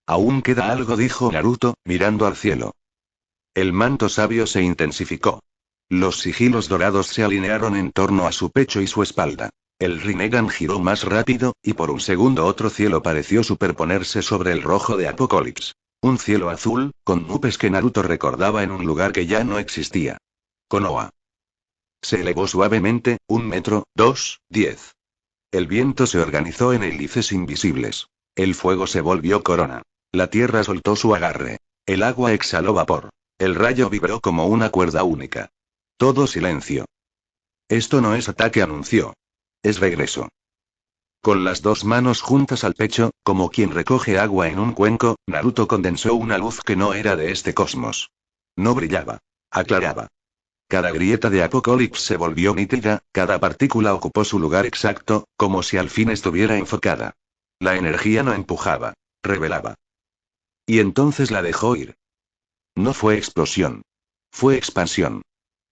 Aún queda algo, dijo Naruto, mirando al cielo. El manto sabio se intensificó. Los sigilos dorados se alinearon en torno a su pecho y su espalda. El Rinnegan giró más rápido, y por un segundo otro cielo pareció superponerse sobre el rojo de Apocalypse. Un cielo azul, con nubes que Naruto recordaba en un lugar que ya no existía. Konoha. Se elevó suavemente, 1 metro, 2, 10. El viento se organizó en hélices invisibles. El fuego se volvió corona. La tierra soltó su agarre. El agua exhaló vapor. El rayo vibró como una cuerda única. Todo silencio. Esto no es ataque, anunció. Es regreso. Con las dos manos juntas al pecho, como quien recoge agua en un cuenco, Naruto condensó una luz que no era de este cosmos. No brillaba. Aclaraba. Cada grieta de Apocalypse se volvió nítida, cada partícula ocupó su lugar exacto, como si al fin estuviera enfocada. La energía no empujaba. Revelaba. Y entonces la dejó ir. No fue explosión. Fue expansión.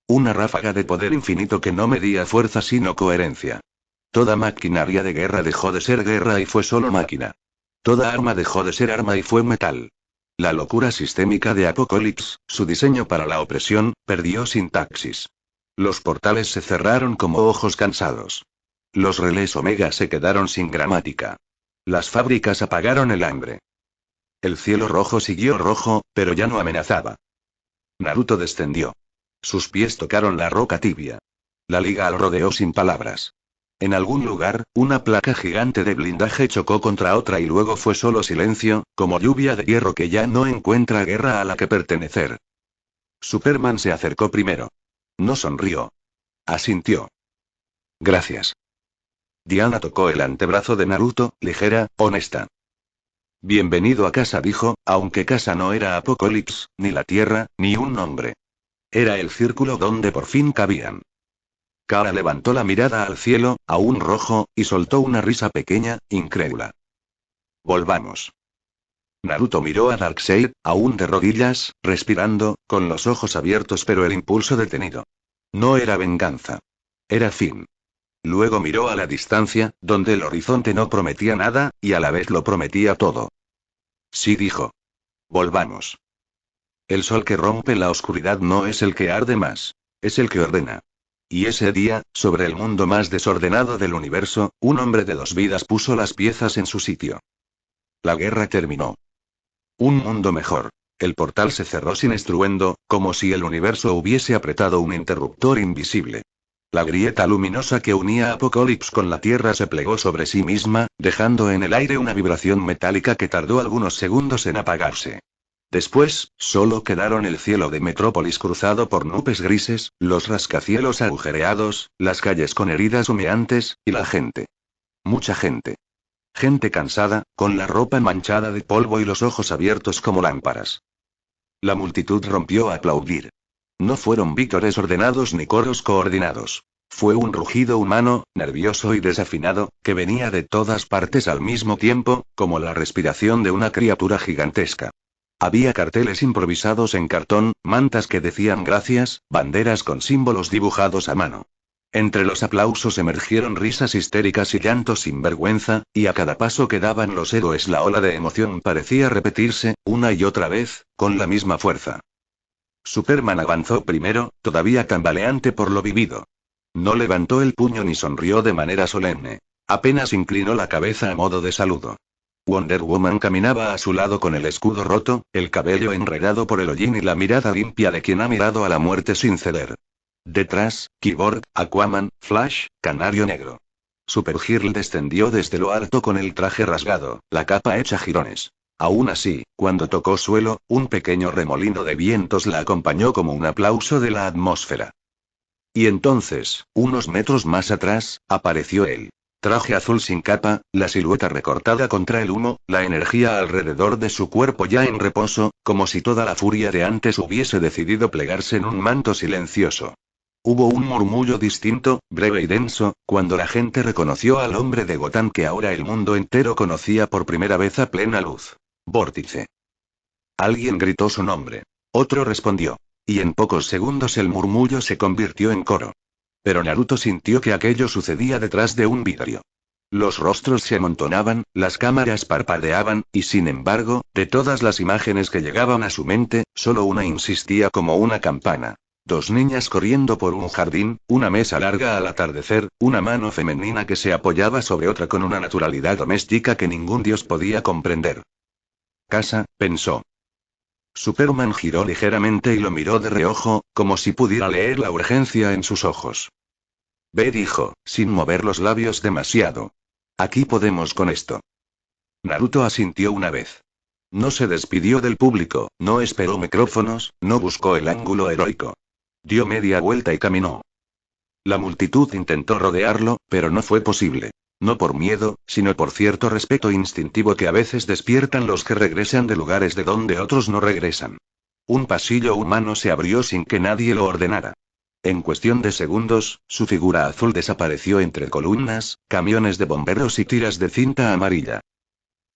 Una ráfaga de poder infinito que no medía fuerza sino coherencia. Toda maquinaria de guerra dejó de ser guerra y fue solo máquina. Toda arma dejó de ser arma y fue metal. La locura sistémica de Apocalypse, su diseño para la opresión, perdió sintaxis. Los portales se cerraron como ojos cansados. Los relés Omega se quedaron sin gramática. Las fábricas apagaron el hambre. El cielo rojo siguió rojo, pero ya no amenazaba. Naruto descendió. Sus pies tocaron la roca tibia. La liga lo rodeó sin palabras. En algún lugar, una placa gigante de blindaje chocó contra otra y luego fue solo silencio, como lluvia de hierro que ya no encuentra guerra a la que pertenecer. Superman se acercó primero. No sonrió. Asintió. Gracias. Diana tocó el antebrazo de Naruto, ligera, honesta. Bienvenido a casa, dijo, aunque casa no era Apocalypse, ni la Tierra, ni un nombre. Era el círculo donde por fin cabían. Kara levantó la mirada al cielo, aún rojo, y soltó una risa pequeña, incrédula. Volvamos. Naruto miró a Darkseid, aún de rodillas, respirando, con los ojos abiertos pero el impulso detenido. No era venganza. Era fin. Luego miró a la distancia, donde el horizonte no prometía nada, y a la vez lo prometía todo. Sí, dijo. Volvamos. El sol que rompe la oscuridad no es el que arde más. Es el que ordena. Y ese día, sobre el mundo más desordenado del universo, un hombre de 2 vidas puso las piezas en su sitio. La guerra terminó. Un mundo mejor. El portal se cerró sin estruendo, como si el universo hubiese apretado un interruptor invisible. La grieta luminosa que unía Apocalypse con la Tierra se plegó sobre sí misma, dejando en el aire una vibración metálica que tardó algunos segundos en apagarse. Después, solo quedaron el cielo de Metrópolis cruzado por nubes grises, los rascacielos agujereados, las calles con heridas humeantes, y la gente. Mucha gente. Gente cansada, con la ropa manchada de polvo y los ojos abiertos como lámparas. La multitud rompió a aplaudir. No fueron vítores ordenados ni coros coordinados. Fue un rugido humano, nervioso y desafinado, que venía de todas partes al mismo tiempo, como la respiración de una criatura gigantesca. Había carteles improvisados en cartón, mantas que decían gracias, banderas con símbolos dibujados a mano. Entre los aplausos emergieron risas histéricas y llantos sin vergüenza, y a cada paso que daban los héroes la ola de emoción parecía repetirse, una y otra vez, con la misma fuerza. Superman avanzó primero, todavía tambaleante por lo vivido. No levantó el puño ni sonrió de manera solemne. Apenas inclinó la cabeza a modo de saludo. Wonder Woman caminaba a su lado con el escudo roto, el cabello enredado por el hollín y la mirada limpia de quien ha mirado a la muerte sin ceder. Detrás, Cyborg, Aquaman, Flash, Canario Negro. Supergirl descendió desde lo alto con el traje rasgado, la capa hecha jirones. Aún así, cuando tocó suelo, un pequeño remolino de vientos la acompañó como un aplauso de la atmósfera. Y entonces, unos metros más atrás, apareció él. Traje azul sin capa, la silueta recortada contra el humo, la energía alrededor de su cuerpo ya en reposo, como si toda la furia de antes hubiese decidido plegarse en un manto silencioso. Hubo un murmullo distinto, breve y denso, cuando la gente reconoció al hombre de Gotham que ahora el mundo entero conocía por primera vez a plena luz. Vórtice. Alguien gritó su nombre. Otro respondió. Y en pocos segundos el murmullo se convirtió en coro. Pero Naruto sintió que aquello sucedía detrás de un vidrio. Los rostros se amontonaban, las cámaras parpadeaban, y sin embargo, de todas las imágenes que llegaban a su mente, solo una insistía como una campana. Dos niñas corriendo por un jardín, una mesa larga al atardecer, una mano femenina que se apoyaba sobre otra con una naturalidad doméstica que ningún dios podía comprender. Casa, pensó. Superman giró ligeramente y lo miró de reojo, como si pudiera leer la urgencia en sus ojos. Ve, dijo, sin mover los labios demasiado. Aquí podemos con esto. Naruto asintió una vez. No se despidió del público, no esperó micrófonos, no buscó el ángulo heroico. Dio media vuelta y caminó. La multitud intentó rodearlo, pero no fue posible. No por miedo, sino por cierto respeto instintivo que a veces despiertan los que regresan de lugares de donde otros no regresan. Un pasillo humano se abrió sin que nadie lo ordenara. En cuestión de segundos, su figura azul desapareció entre columnas, camiones de bomberos y tiras de cinta amarilla.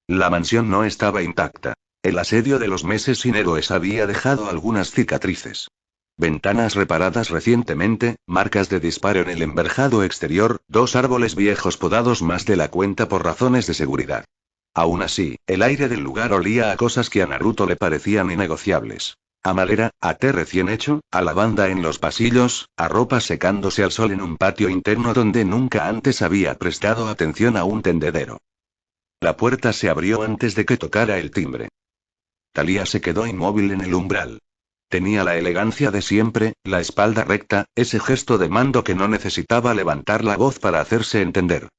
La mansión no estaba intacta. El asedio de los meses sin héroes había dejado algunas cicatrices. Ventanas reparadas recientemente, marcas de disparo en el enverjado exterior, dos árboles viejos podados más de la cuenta por razones de seguridad. Aún así, el aire del lugar olía a cosas que a Naruto le parecían innegociables. A madera, a té recién hecho, a lavanda en los pasillos, a ropa secándose al sol en un patio interno donde nunca antes había prestado atención a un tendedero. La puerta se abrió antes de que tocara el timbre. Thalía se quedó inmóvil en el umbral. Tenía la elegancia de siempre, la espalda recta, ese gesto de mando que no necesitaba levantar la voz para hacerse entender.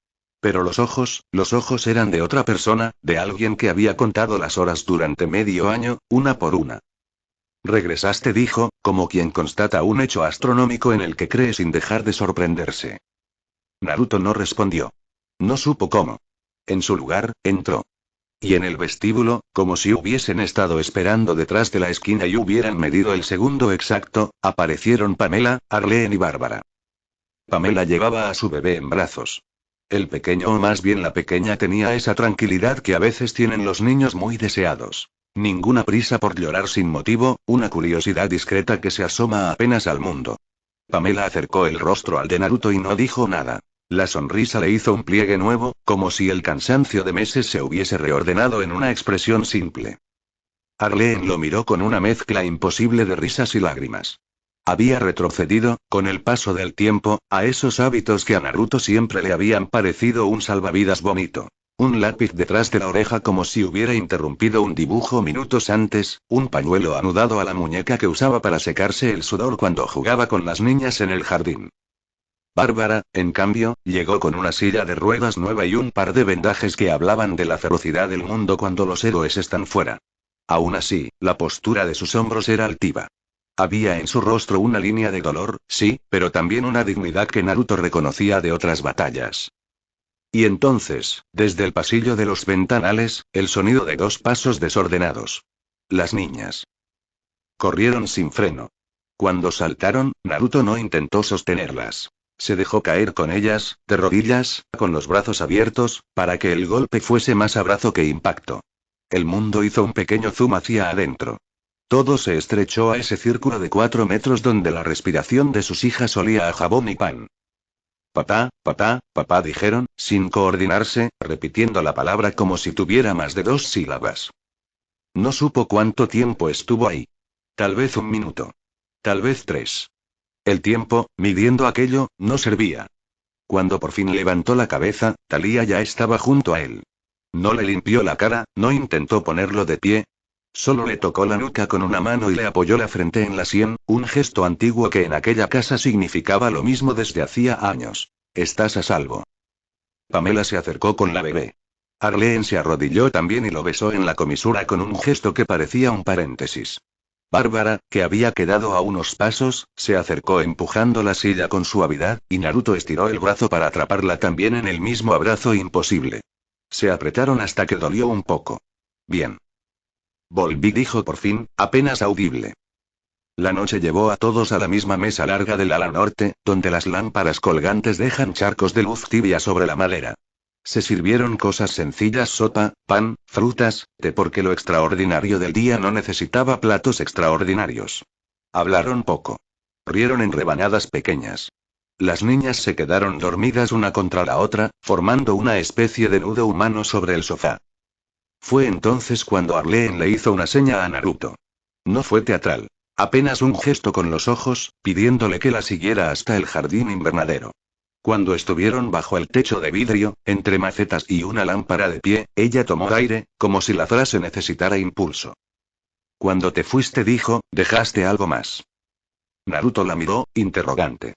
Pero los ojos eran de otra persona, de alguien que había contado las horas durante medio año, una por una. Regresaste, dijo, como quien constata un hecho astronómico en el que cree sin dejar de sorprenderse. Naruto no respondió. No supo cómo. En su lugar, entró. Y en el vestíbulo, como si hubiesen estado esperando detrás de la esquina y hubieran medido el segundo exacto, aparecieron Pamela, Arlene y Bárbara. Pamela llevaba a su bebé en brazos. El pequeño o más bien la pequeña tenía esa tranquilidad que a veces tienen los niños muy deseados. Ninguna prisa por llorar sin motivo, una curiosidad discreta que se asoma apenas al mundo. Pamela acercó el rostro al de Naruto y no dijo nada. La sonrisa le hizo un pliegue nuevo, como si el cansancio de meses se hubiese reordenado en una expresión simple. Arlene lo miró con una mezcla imposible de risas y lágrimas. Había retrocedido, con el paso del tiempo, a esos hábitos que a Naruto siempre le habían parecido un salvavidas bonito. Un lápiz detrás de la oreja como si hubiera interrumpido un dibujo minutos antes, un pañuelo anudado a la muñeca que usaba para secarse el sudor cuando jugaba con las niñas en el jardín. Bárbara, en cambio, llegó con una silla de ruedas nueva y un par de vendajes que hablaban de la ferocidad del mundo cuando los héroes están fuera. Aún así, la postura de sus hombros era altiva. Había en su rostro una línea de dolor, sí, pero también una dignidad que Naruto reconocía de otras batallas. Y entonces, desde el pasillo de los ventanales, el sonido de dos pasos desordenados. Las niñas corrieron sin freno. Cuando saltaron, Naruto no intentó sostenerlas. Se dejó caer con ellas, de rodillas, con los brazos abiertos, para que el golpe fuese más abrazo que impacto. El mundo hizo un pequeño zoom hacia adentro. Todo se estrechó a ese círculo de 4 metros donde la respiración de sus hijas olía a jabón y pan. Papá, papá, papá, dijeron, sin coordinarse, repitiendo la palabra como si tuviera más de 2 sílabas. No supo cuánto tiempo estuvo ahí. Tal vez 1 minuto. Tal vez 3. El tiempo, midiendo aquello, no servía. Cuando por fin levantó la cabeza, Thalía ya estaba junto a él. No le limpió la cara, no intentó ponerlo de pie. Solo le tocó la nuca con una mano y le apoyó la frente en la sien, un gesto antiguo que en aquella casa significaba lo mismo desde hacía años. Estás a salvo. Pamela se acercó con la bebé. Arlene se arrodilló también y lo besó en la comisura con un gesto que parecía un paréntesis. Bárbara, que había quedado a unos pasos, se acercó empujando la silla con suavidad, y Naruto estiró el brazo para atraparla también en el mismo abrazo imposible. Se apretaron hasta que dolió un poco. Bien. Volví, dijo por fin, apenas audible. La noche llevó a todos a la misma mesa larga del ala norte, donde las lámparas colgantes dejan charcos de luz tibia sobre la madera. Se sirvieron cosas sencillas: sopa, pan, frutas, té, porque lo extraordinario del día no necesitaba platos extraordinarios. Hablaron poco. Rieron en rebanadas pequeñas. Las niñas se quedaron dormidas una contra la otra, formando una especie de nudo humano sobre el sofá. Fue entonces cuando Arlene le hizo una seña a Naruto. No fue teatral. Apenas un gesto con los ojos, pidiéndole que la siguiera hasta el jardín invernadero. Cuando estuvieron bajo el techo de vidrio, entre macetas y una lámpara de pie, ella tomó aire, como si la frase necesitara impulso. Cuando te fuiste dijo, dejaste algo más. Naruto la miró, interrogante.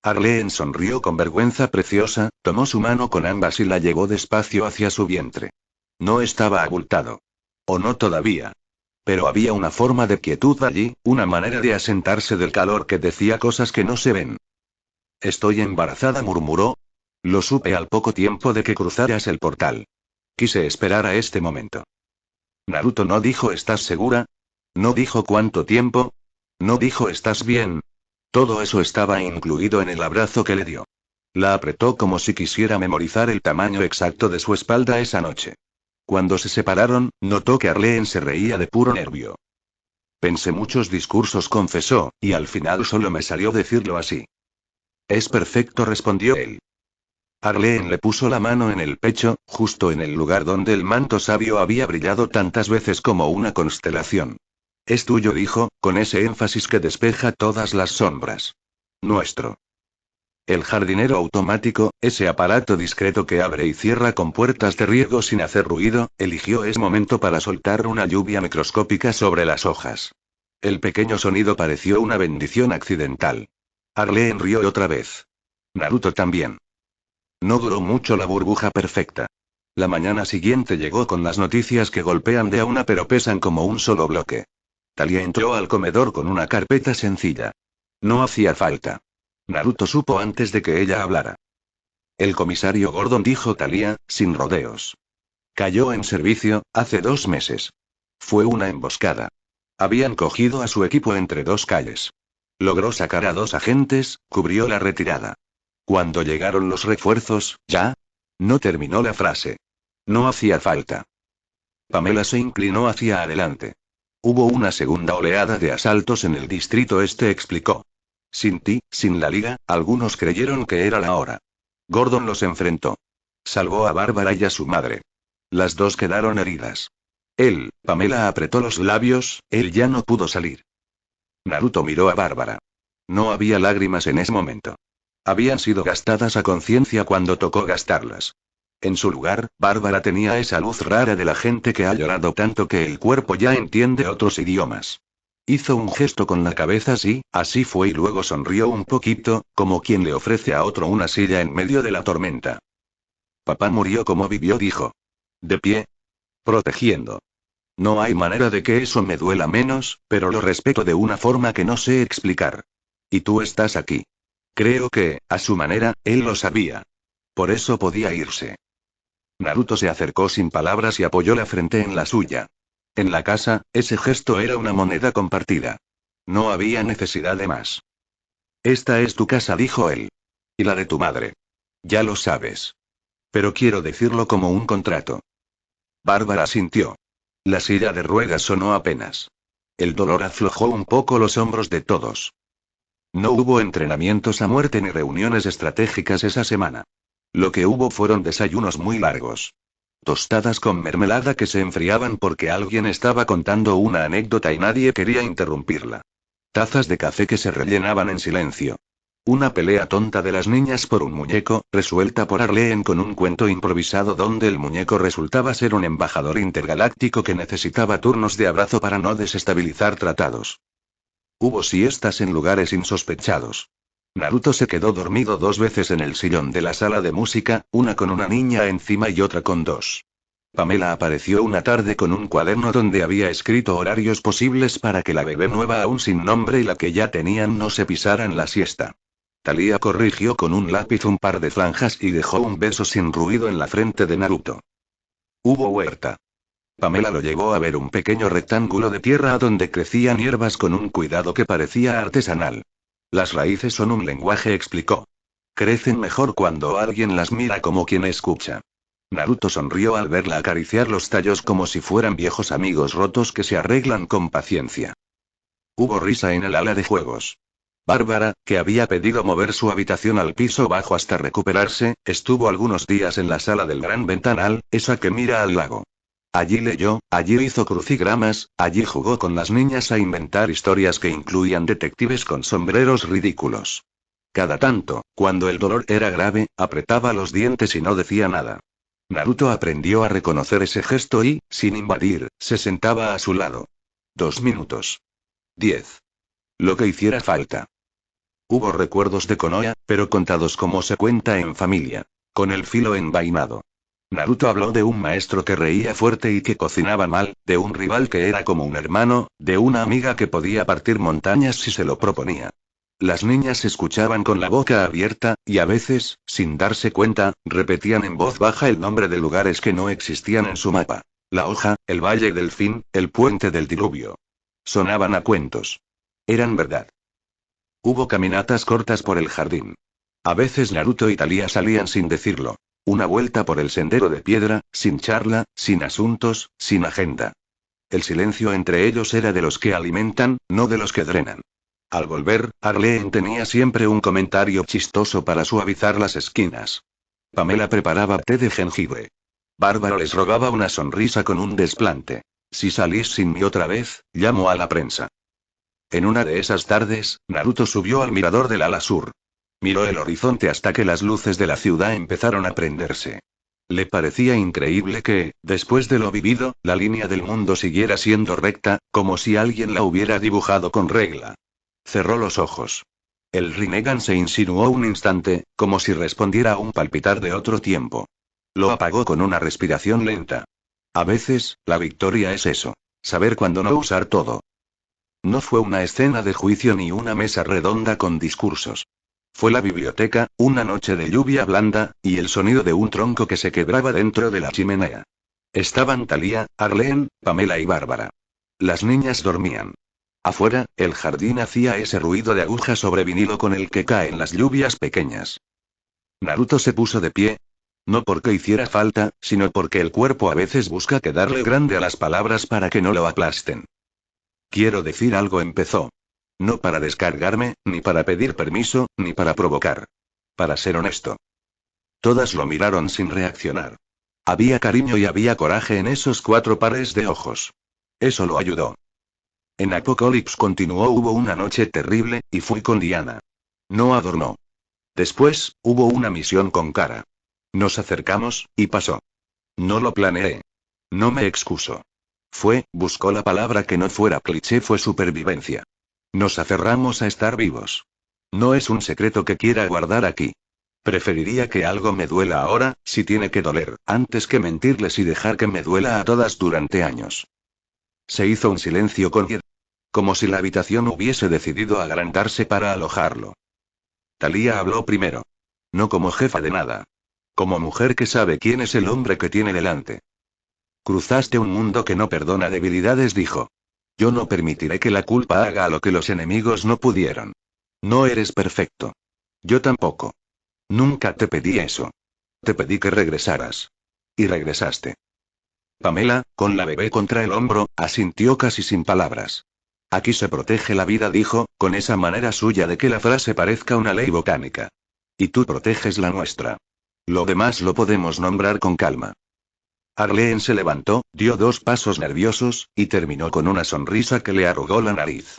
Arlene sonrió con vergüenza preciosa, tomó su mano con ambas y la llevó despacio hacia su vientre. No estaba abultado. O no todavía. Pero había una forma de quietud allí, una manera de asentarse del calor que decía cosas que no se ven. Estoy embarazada, murmuró. Lo supe al poco tiempo de que cruzaras el portal. Quise esperar a este momento. Naruto no dijo ¿estás segura? No dijo cuánto tiempo. No dijo ¿estás bien? Todo eso estaba incluido en el abrazo que le dio. La apretó como si quisiera memorizar el tamaño exacto de su espalda esa noche. Cuando se separaron, notó que Arlene se reía de puro nervio. Pensé muchos discursos, confesó, y al final solo me salió decirlo así. Es perfecto, respondió él. Arlene le puso la mano en el pecho, justo en el lugar donde el manto sabio había brillado tantas veces como una constelación. Es tuyo, dijo, con ese énfasis que despeja todas las sombras. Nuestro. El jardinero automático, ese aparato discreto que abre y cierra con puertas de riego sin hacer ruido, eligió ese momento para soltar una lluvia microscópica sobre las hojas. El pequeño sonido pareció una bendición accidental. Arlene rió otra vez. Naruto también. No duró mucho la burbuja perfecta. La mañana siguiente llegó con las noticias que golpean de a una pero pesan como un solo bloque. Thalía entró al comedor con una carpeta sencilla. No hacía falta. Naruto supo antes de que ella hablara. El comisario Gordon, dijo Thalía, sin rodeos. Cayó en servicio, hace 2 meses. Fue una emboscada. Habían cogido a su equipo entre 2 calles. Logró sacar a 2 agentes, cubrió la retirada. Cuando llegaron los refuerzos, ¿ya? No terminó la frase. No hacía falta. Pamela se inclinó hacia adelante. Hubo una segunda oleada de asaltos en el distrito este, explicó. Sin ti, sin la liga, algunos creyeron que era la hora. Gordon los enfrentó. Salvó a Bárbara y a su madre. Las 2 quedaron heridas. Pamela apretó los labios, él ya no pudo salir. Naruto miró a Bárbara. No había lágrimas en ese momento. Habían sido gastadas a conciencia cuando tocó gastarlas. En su lugar, Bárbara tenía esa luz rara de la gente que ha llorado tanto que el cuerpo ya entiende otros idiomas. Hizo un gesto con la cabeza, sí, así fue, y luego sonrió un poquito, como quien le ofrece a otro una silla en medio de la tormenta. Papá murió como vivió, dijo. De pie. Protegiendo. No hay manera de que eso me duela menos, pero lo respeto de una forma que no sé explicar. Y tú estás aquí. Creo que, a su manera, él lo sabía. Por eso podía irse. Naruto se acercó sin palabras y apoyó la frente en la suya. En la casa, ese gesto era una moneda compartida. No había necesidad de más. Esta es tu casa, dijo él. Y la de tu madre. Ya lo sabes. Pero quiero decirlo como un contrato. Bárbara asintió. La silla de ruedas sonó apenas. El dolor aflojó un poco los hombros de todos. No hubo entrenamientos a muerte ni reuniones estratégicas esa semana. Lo que hubo fueron desayunos muy largos. Tostadas con mermelada que se enfriaban porque alguien estaba contando una anécdota y nadie quería interrumpirla. Tazas de café que se rellenaban en silencio. Una pelea tonta de las niñas por un muñeco, resuelta por Arlene con un cuento improvisado donde el muñeco resultaba ser un embajador intergaláctico que necesitaba turnos de abrazo para no desestabilizar tratados. Hubo siestas en lugares insospechados. Naruto se quedó dormido 2 veces en el sillón de la sala de música, una con una niña encima y otra con 2. Pamela apareció una tarde con un cuaderno donde había escrito horarios posibles para que la bebé nueva aún sin nombre y la que ya tenían no se pisaran la siesta. Thalía corrigió con un lápiz un par de franjas y dejó un beso sin ruido en la frente de Naruto. Hubo huerta. Pamela lo llevó a ver un pequeño rectángulo de tierra donde crecían hierbas con un cuidado que parecía artesanal. Las raíces son un lenguaje, explicó. Crecen mejor cuando alguien las mira como quien escucha. Naruto sonrió al verla acariciar los tallos como si fueran viejos amigos rotos que se arreglan con paciencia. Hubo risa en el ala de juegos. Bárbara, que había pedido mover su habitación al piso bajo hasta recuperarse, estuvo algunos días en la sala del gran ventanal, esa que mira al lago. Allí leyó, allí hizo crucigramas, allí jugó con las niñas a inventar historias que incluían detectives con sombreros ridículos. Cada tanto, cuando el dolor era grave, apretaba los dientes y no decía nada. Naruto aprendió a reconocer ese gesto y, sin invadir, se sentaba a su lado. 2 minutos. 10. Lo que hiciera falta. Hubo recuerdos de Konoha, pero contados como se cuenta en familia. Con el filo envainado. Naruto habló de un maestro que reía fuerte y que cocinaba mal, de un rival que era como un hermano, de una amiga que podía partir montañas si se lo proponía. Las niñas escuchaban con la boca abierta, y a veces, sin darse cuenta, repetían en voz baja el nombre de lugares que no existían en su mapa. La hoja, el valle del fin, el puente del diluvio. Sonaban a cuentos. Eran verdad. Hubo caminatas cortas por el jardín. A veces Naruto y Thalía salían sin decirlo. Una vuelta por el sendero de piedra, sin charla, sin asuntos, sin agenda. El silencio entre ellos era de los que alimentan, no de los que drenan. Al volver, Arleen tenía siempre un comentario chistoso para suavizar las esquinas. Pamela preparaba té de jengibre. Bárbara les rogaba una sonrisa con un desplante. Si salís sin mí otra vez, llamo a la prensa. En una de esas tardes, Naruto subió al mirador del ala sur. Miró el horizonte hasta que las luces de la ciudad empezaron a prenderse. Le parecía increíble que, después de lo vivido, la línea del mundo siguiera siendo recta, como si alguien la hubiera dibujado con regla. Cerró los ojos. El Rinnegan se insinuó un instante, como si respondiera a un palpitar de otro tiempo. Lo apagó con una respiración lenta. A veces, la victoria es eso. Saber cuándo no usar todo. No fue una escena de juicio ni una mesa redonda con discursos. Fue la biblioteca, una noche de lluvia blanda, y el sonido de un tronco que se quebraba dentro de la chimenea. Estaban Thalía, Arleen, Pamela y Bárbara. Las niñas dormían. Afuera, el jardín hacía ese ruido de aguja sobre vinilo con el que caen las lluvias pequeñas. Naruto se puso de pie. No porque hiciera falta, sino porque el cuerpo a veces busca quedarle grande a las palabras para que no lo aplasten. Quiero decir algo, empezó. No para descargarme, ni para pedir permiso, ni para provocar. Para ser honesto. Todas lo miraron sin reaccionar. Había cariño y había coraje en esos 4 pares de ojos. Eso lo ayudó. En Apocalypse continuó, hubo una noche terrible, y fui con Diana. No adornó. Después, hubo una misión con Kara. Nos acercamos, y pasó. No lo planeé. No me excuso. Buscó la palabra que no fuera cliché, fue supervivencia. Nos aferramos a estar vivos. No es un secreto que quiera guardar aquí. Preferiría que algo me duela ahora, si tiene que doler, antes que mentirles y dejar que me duela a todas durante años. Se hizo un silencio como si la habitación hubiese decidido agrandarse para alojarlo. Thalía habló primero. No como jefa de nada. Como mujer que sabe quién es el hombre que tiene delante. Cruzaste un mundo que no perdona debilidades, dijo. Yo no permitiré que la culpa haga lo que los enemigos no pudieron. No eres perfecto. Yo tampoco. Nunca te pedí eso. Te pedí que regresaras. Y regresaste. Pamela, con la bebé contra el hombro, asintió casi sin palabras. Aquí se protege la vida, dijo, con esa manera suya de que la frase parezca una ley botánica. Y tú proteges la nuestra. Lo demás lo podemos nombrar con calma. Arleen se levantó, dio 2 pasos nerviosos, y terminó con una sonrisa que le arrugó la nariz.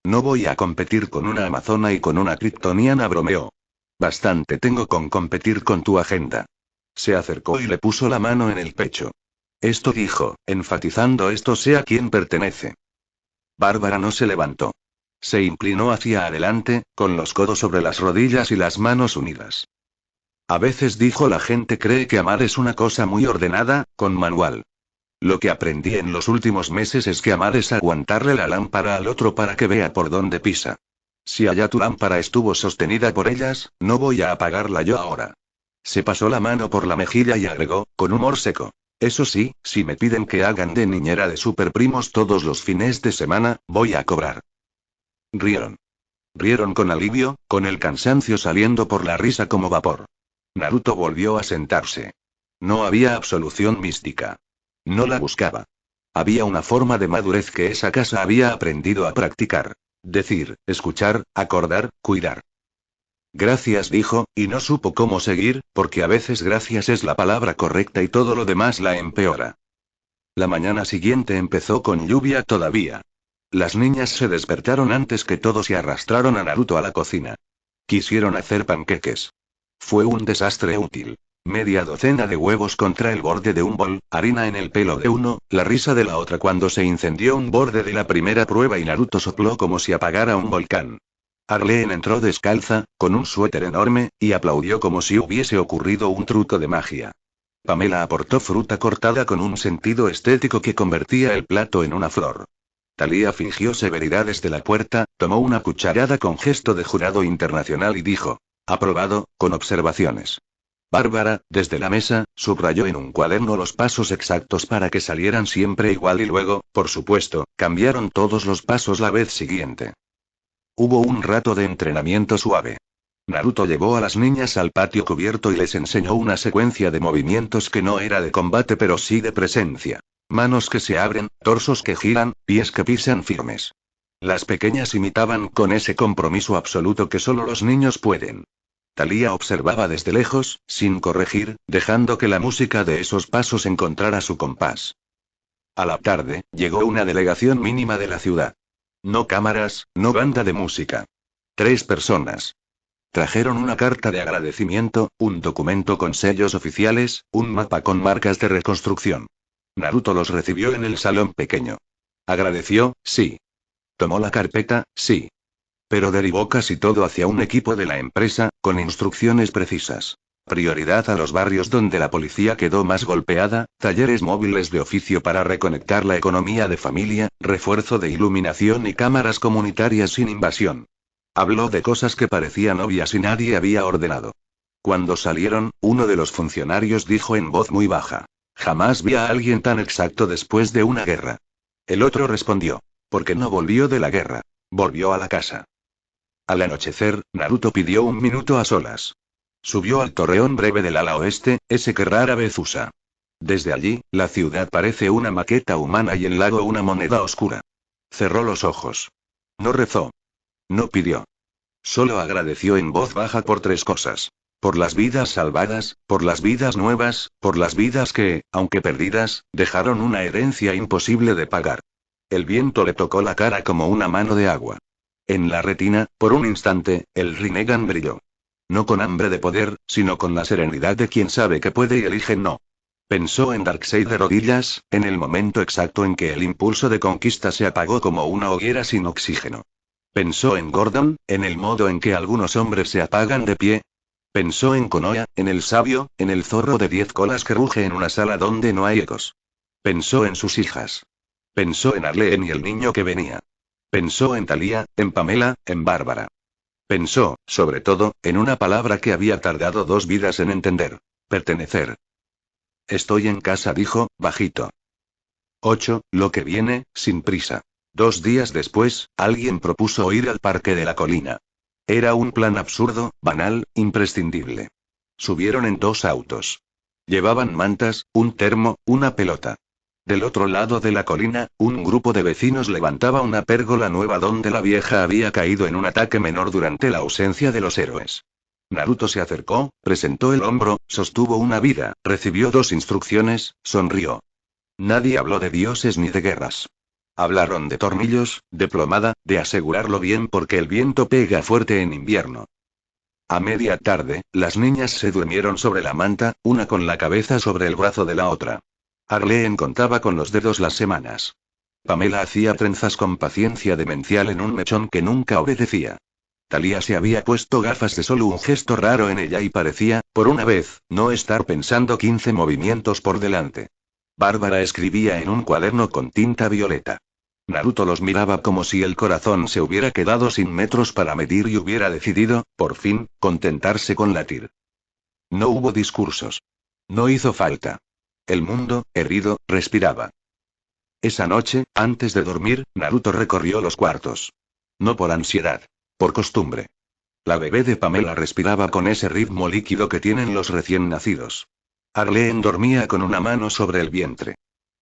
No voy a competir con una amazona y con una kryptoniana, bromeó. Bastante tengo con competir con tu agenda. Se acercó y le puso la mano en el pecho. Esto, dijo, enfatizando esto sea quien pertenece. Bárbara no se levantó. Se inclinó hacia adelante, con los codos sobre las rodillas y las manos unidas. A veces, dijo, la gente cree que amar es una cosa muy ordenada, con manual. Lo que aprendí en los últimos meses es que amar es aguantarle la lámpara al otro para que vea por dónde pisa. Si allá tu lámpara estuvo sostenida por ellas, no voy a apagarla yo ahora. Se pasó la mano por la mejilla y agregó, con humor seco. Eso sí, si me piden que hagan de niñera de superprimos todos los fines de semana, voy a cobrar. Rieron. Rieron con alivio, con el cansancio saliendo por la risa como vapor. Naruto volvió a sentarse. No había absolución mística. No la buscaba. Había una forma de madurez que esa casa había aprendido a practicar. Decir, escuchar, acordar, cuidar. Gracias dijo, y no supo cómo seguir, porque a veces gracias es la palabra correcta y todo lo demás la empeora. La mañana siguiente empezó con lluvia todavía. Las niñas se despertaron antes que todos y arrastraron a Naruto a la cocina. Quisieron hacer panqueques. Fue un desastre útil. Media docena de huevos contra el borde de un bol, harina en el pelo de uno, la risa de la otra cuando se incendió un borde de la primera prueba y Naruto sopló como si apagara un volcán. Arlene entró descalza, con un suéter enorme, y aplaudió como si hubiese ocurrido un truco de magia. Pamela aportó fruta cortada con un sentido estético que convertía el plato en una flor. Thalía fingió severidad desde la puerta, tomó una cucharada con gesto de jurado internacional y dijo: aprobado, con observaciones. Bárbara, desde la mesa, subrayó en un cuaderno los pasos exactos para que salieran siempre igual y luego, por supuesto, cambiaron todos los pasos la vez siguiente. Hubo un rato de entrenamiento suave. Naruto llevó a las niñas al patio cubierto y les enseñó una secuencia de movimientos que no era de combate pero sí de presencia. Manos que se abren, torsos que giran, pies que pisan firmes. Las pequeñas imitaban con ese compromiso absoluto que solo los niños pueden. Thalía observaba desde lejos, sin corregir, dejando que la música de esos pasos encontrara su compás. A la tarde, llegó una delegación mínima de la ciudad. No cámaras, no banda de música. 3 personas. Trajeron una carta de agradecimiento, un documento con sellos oficiales, un mapa con marcas de reconstrucción. Naruto los recibió en el salón pequeño. Agradeció, sí. Tomó la carpeta, sí. Pero derivó casi todo hacia un equipo de la empresa, con instrucciones precisas. Prioridad a los barrios donde la policía quedó más golpeada, talleres móviles de oficio para reconectar la economía de familia, refuerzo de iluminación y cámaras comunitarias sin invasión. Habló de cosas que parecían obvias y nadie había ordenado. Cuando salieron, uno de los funcionarios dijo en voz muy baja: jamás vi a alguien tan exacto después de una guerra. El otro respondió: porque no volvió de la guerra. Volvió a la casa. Al anochecer, Naruto pidió un minuto a solas. Subió al torreón breve del ala oeste, ese que rara vez usa. Desde allí, la ciudad parece una maqueta humana y el lago una moneda oscura. Cerró los ojos. No rezó. No pidió. Solo agradeció en voz baja por 3 cosas. Por las vidas salvadas, por las vidas nuevas, por las vidas que, aunque perdidas, dejaron una herencia imposible de pagar. El viento le tocó la cara como una mano de agua. En la retina, por un instante, el Rinnegan brilló. No con hambre de poder, sino con la serenidad de quien sabe que puede y elige no. Pensó en Darkseid de rodillas, en el momento exacto en que el impulso de conquista se apagó como una hoguera sin oxígeno. Pensó en Gordon, en el modo en que algunos hombres se apagan de pie. Pensó en Konoha, en el sabio, en el zorro de 10 colas que ruge en una sala donde no hay ecos. Pensó en sus hijas. Pensó en Arlene y el niño que venía. Pensó en Thalía, en Pamela, en Bárbara. Pensó, sobre todo, en una palabra que había tardado 2 vidas en entender: pertenecer. Estoy en casa, dijo, bajito. 8, lo que viene, sin prisa. 2 días después, alguien propuso ir al parque de la colina. Era un plan absurdo, banal, imprescindible. Subieron en 2 autos. Llevaban mantas, un termo, una pelota. Del otro lado de la colina, un grupo de vecinos levantaba una pérgola nueva donde la vieja había caído en un ataque menor durante la ausencia de los héroes. Naruto se acercó, presentó el hombro, sostuvo una vida, recibió 2 instrucciones, sonrió. Nadie habló de dioses ni de guerras. Hablaron de tornillos, de plomada, de asegurarlo bien porque el viento pega fuerte en invierno. A media tarde, las niñas se durmieron sobre la manta, una con la cabeza sobre el brazo de la otra. Arlene contaba con los dedos las semanas. Pamela hacía trenzas con paciencia demencial en un mechón que nunca obedecía. Thalía se había puesto gafas de sol, un gesto raro en ella y parecía, por una vez, no estar pensando 15 movimientos por delante. Bárbara escribía en un cuaderno con tinta violeta. Naruto los miraba como si el corazón se hubiera quedado sin metros para medir y hubiera decidido, por fin, contentarse con latir. No hubo discursos. No hizo falta. El mundo, herido, respiraba. Esa noche, antes de dormir, Naruto recorrió los cuartos. No por ansiedad. Por costumbre. La bebé de Pamela respiraba con ese ritmo líquido que tienen los recién nacidos. Arlene dormía con una mano sobre el vientre.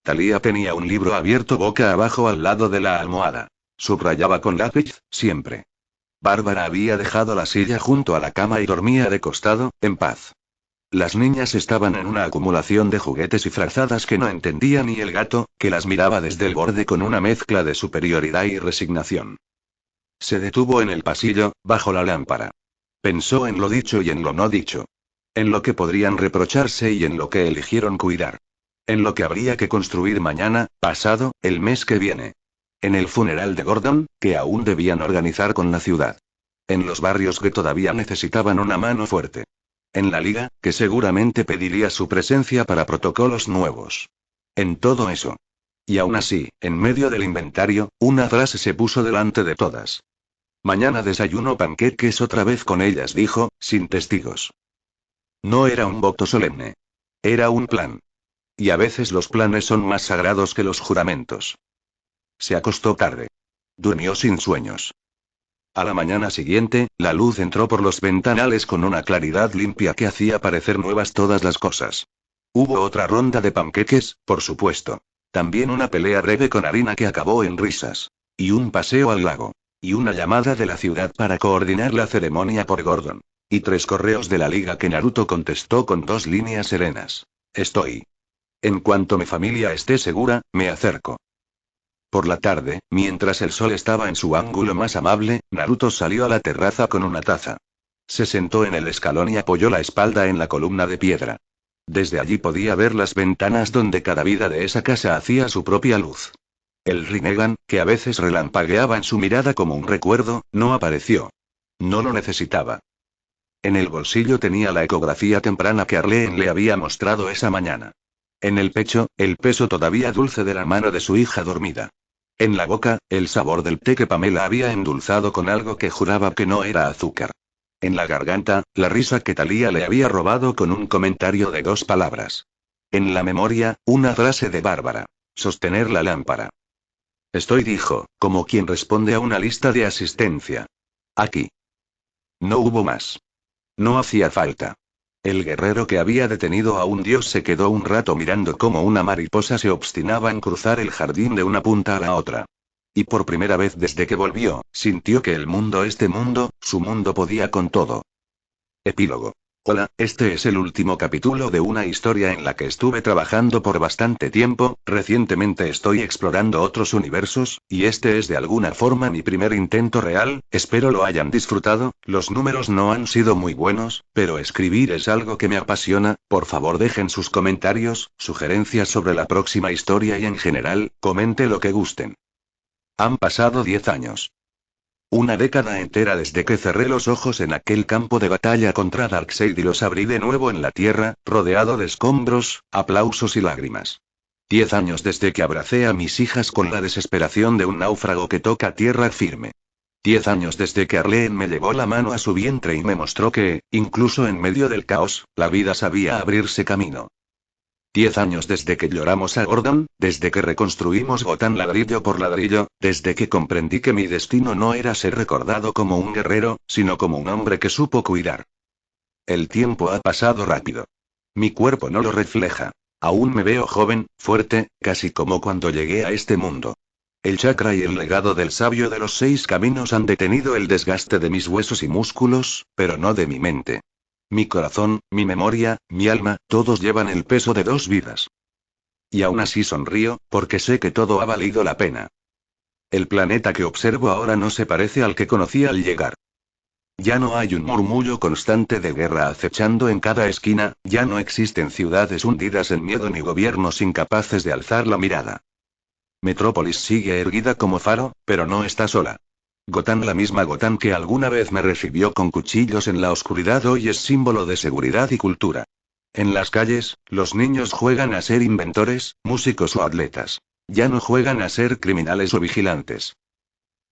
Thalía tenía un libro abierto boca abajo al lado de la almohada. Subrayaba con lápiz, siempre. Bárbara había dejado la silla junto a la cama y dormía de costado, en paz. Las niñas estaban en una acumulación de juguetes y frazadas que no entendía ni el gato, que las miraba desde el borde con una mezcla de superioridad y resignación. Se detuvo en el pasillo, bajo la lámpara. Pensó en lo dicho y en lo no dicho. En lo que podrían reprocharse y en lo que eligieron cuidar. En lo que habría que construir mañana, pasado, el mes que viene. En el funeral de Gordon, que aún debían organizar con la ciudad. En los barrios que todavía necesitaban una mano fuerte. En la liga, que seguramente pediría su presencia para protocolos nuevos. En todo eso. Y aún así, en medio del inventario, una frase se puso delante de todas. Mañana desayuno panqueques otra vez con ellas, dijo, sin testigos. No era un voto solemne. Era un plan. Y a veces los planes son más sagrados que los juramentos. Se acostó tarde. Durmió sin sueños. A la mañana siguiente, la luz entró por los ventanales con una claridad limpia que hacía parecer nuevas todas las cosas. Hubo otra ronda de panqueques, por supuesto. También una pelea breve con harina que acabó en risas. Y un paseo al lago. Y una llamada de la ciudad para coordinar la ceremonia por Gordon. Y 3 correos de la liga que Naruto contestó con 2 líneas serenas. Estoy. En cuanto mi familia esté segura, me acerco. Por la tarde, mientras el sol estaba en su ángulo más amable, Naruto salió a la terraza con una taza. Se sentó en el escalón y apoyó la espalda en la columna de piedra. Desde allí podía ver las ventanas donde cada vida de esa casa hacía su propia luz. El Rinnegan, que a veces relampagueaba en su mirada como un recuerdo, no apareció. No lo necesitaba. En el bolsillo tenía la ecografía temprana que Arlene le había mostrado esa mañana. En el pecho, el peso todavía dulce de la mano de su hija dormida. En la boca, el sabor del té que Pamela había endulzado con algo que juraba que no era azúcar. En la garganta, la risa que Thalía le había robado con un comentario de 2 palabras. En la memoria, una frase de Bárbara. Sostener la lámpara. Estoy, dijo, como quien responde a una lista de asistencia. Aquí. No hubo más. No hacía falta. El guerrero que había detenido a un dios se quedó un rato mirando cómo una mariposa se obstinaba en cruzar el jardín de una punta a la otra. Y por primera vez desde que volvió, sintió que el mundo, su mundo podía con todo. Epílogo. Hola, este es el último capítulo de una historia en la que estuve trabajando por bastante tiempo. Recientemente estoy explorando otros universos, y este es de alguna forma mi primer intento real. Espero lo hayan disfrutado. Los números no han sido muy buenos, pero escribir es algo que me apasiona. Por favor, dejen sus comentarios, sugerencias sobre la próxima historia y en general, comente lo que gusten. Han pasado 10 años. Una década entera desde que cerré los ojos en aquel campo de batalla contra Darkseid y los abrí de nuevo en la tierra, rodeado de escombros, aplausos y lágrimas. 10 años desde que abracé a mis hijas con la desesperación de un náufrago que toca tierra firme. 10 años desde que Arlene me llevó la mano a su vientre y me mostró que, incluso en medio del caos, la vida sabía abrirse camino. 10 años desde que lloramos a Gordon, desde que reconstruimos Gotham ladrillo por ladrillo, desde que comprendí que mi destino no era ser recordado como un guerrero, sino como un hombre que supo cuidar. El tiempo ha pasado rápido. Mi cuerpo no lo refleja. Aún me veo joven, fuerte, casi como cuando llegué a este mundo. El chakra y el legado del sabio de los 6 caminos han detenido el desgaste de mis huesos y músculos, pero no de mi mente. Mi corazón, mi memoria, mi alma, todos llevan el peso de 2 vidas. Y aún así sonrío, porque sé que todo ha valido la pena. El planeta que observo ahora no se parece al que conocí al llegar. Ya no hay un murmullo constante de guerra acechando en cada esquina, ya no existen ciudades hundidas en miedo ni gobiernos incapaces de alzar la mirada. Metrópolis sigue erguida como faro, pero no está sola. Gotham, la misma Gotham que alguna vez me recibió con cuchillos en la oscuridad, hoy es símbolo de seguridad y cultura. En las calles, los niños juegan a ser inventores, músicos o atletas. Ya no juegan a ser criminales o vigilantes.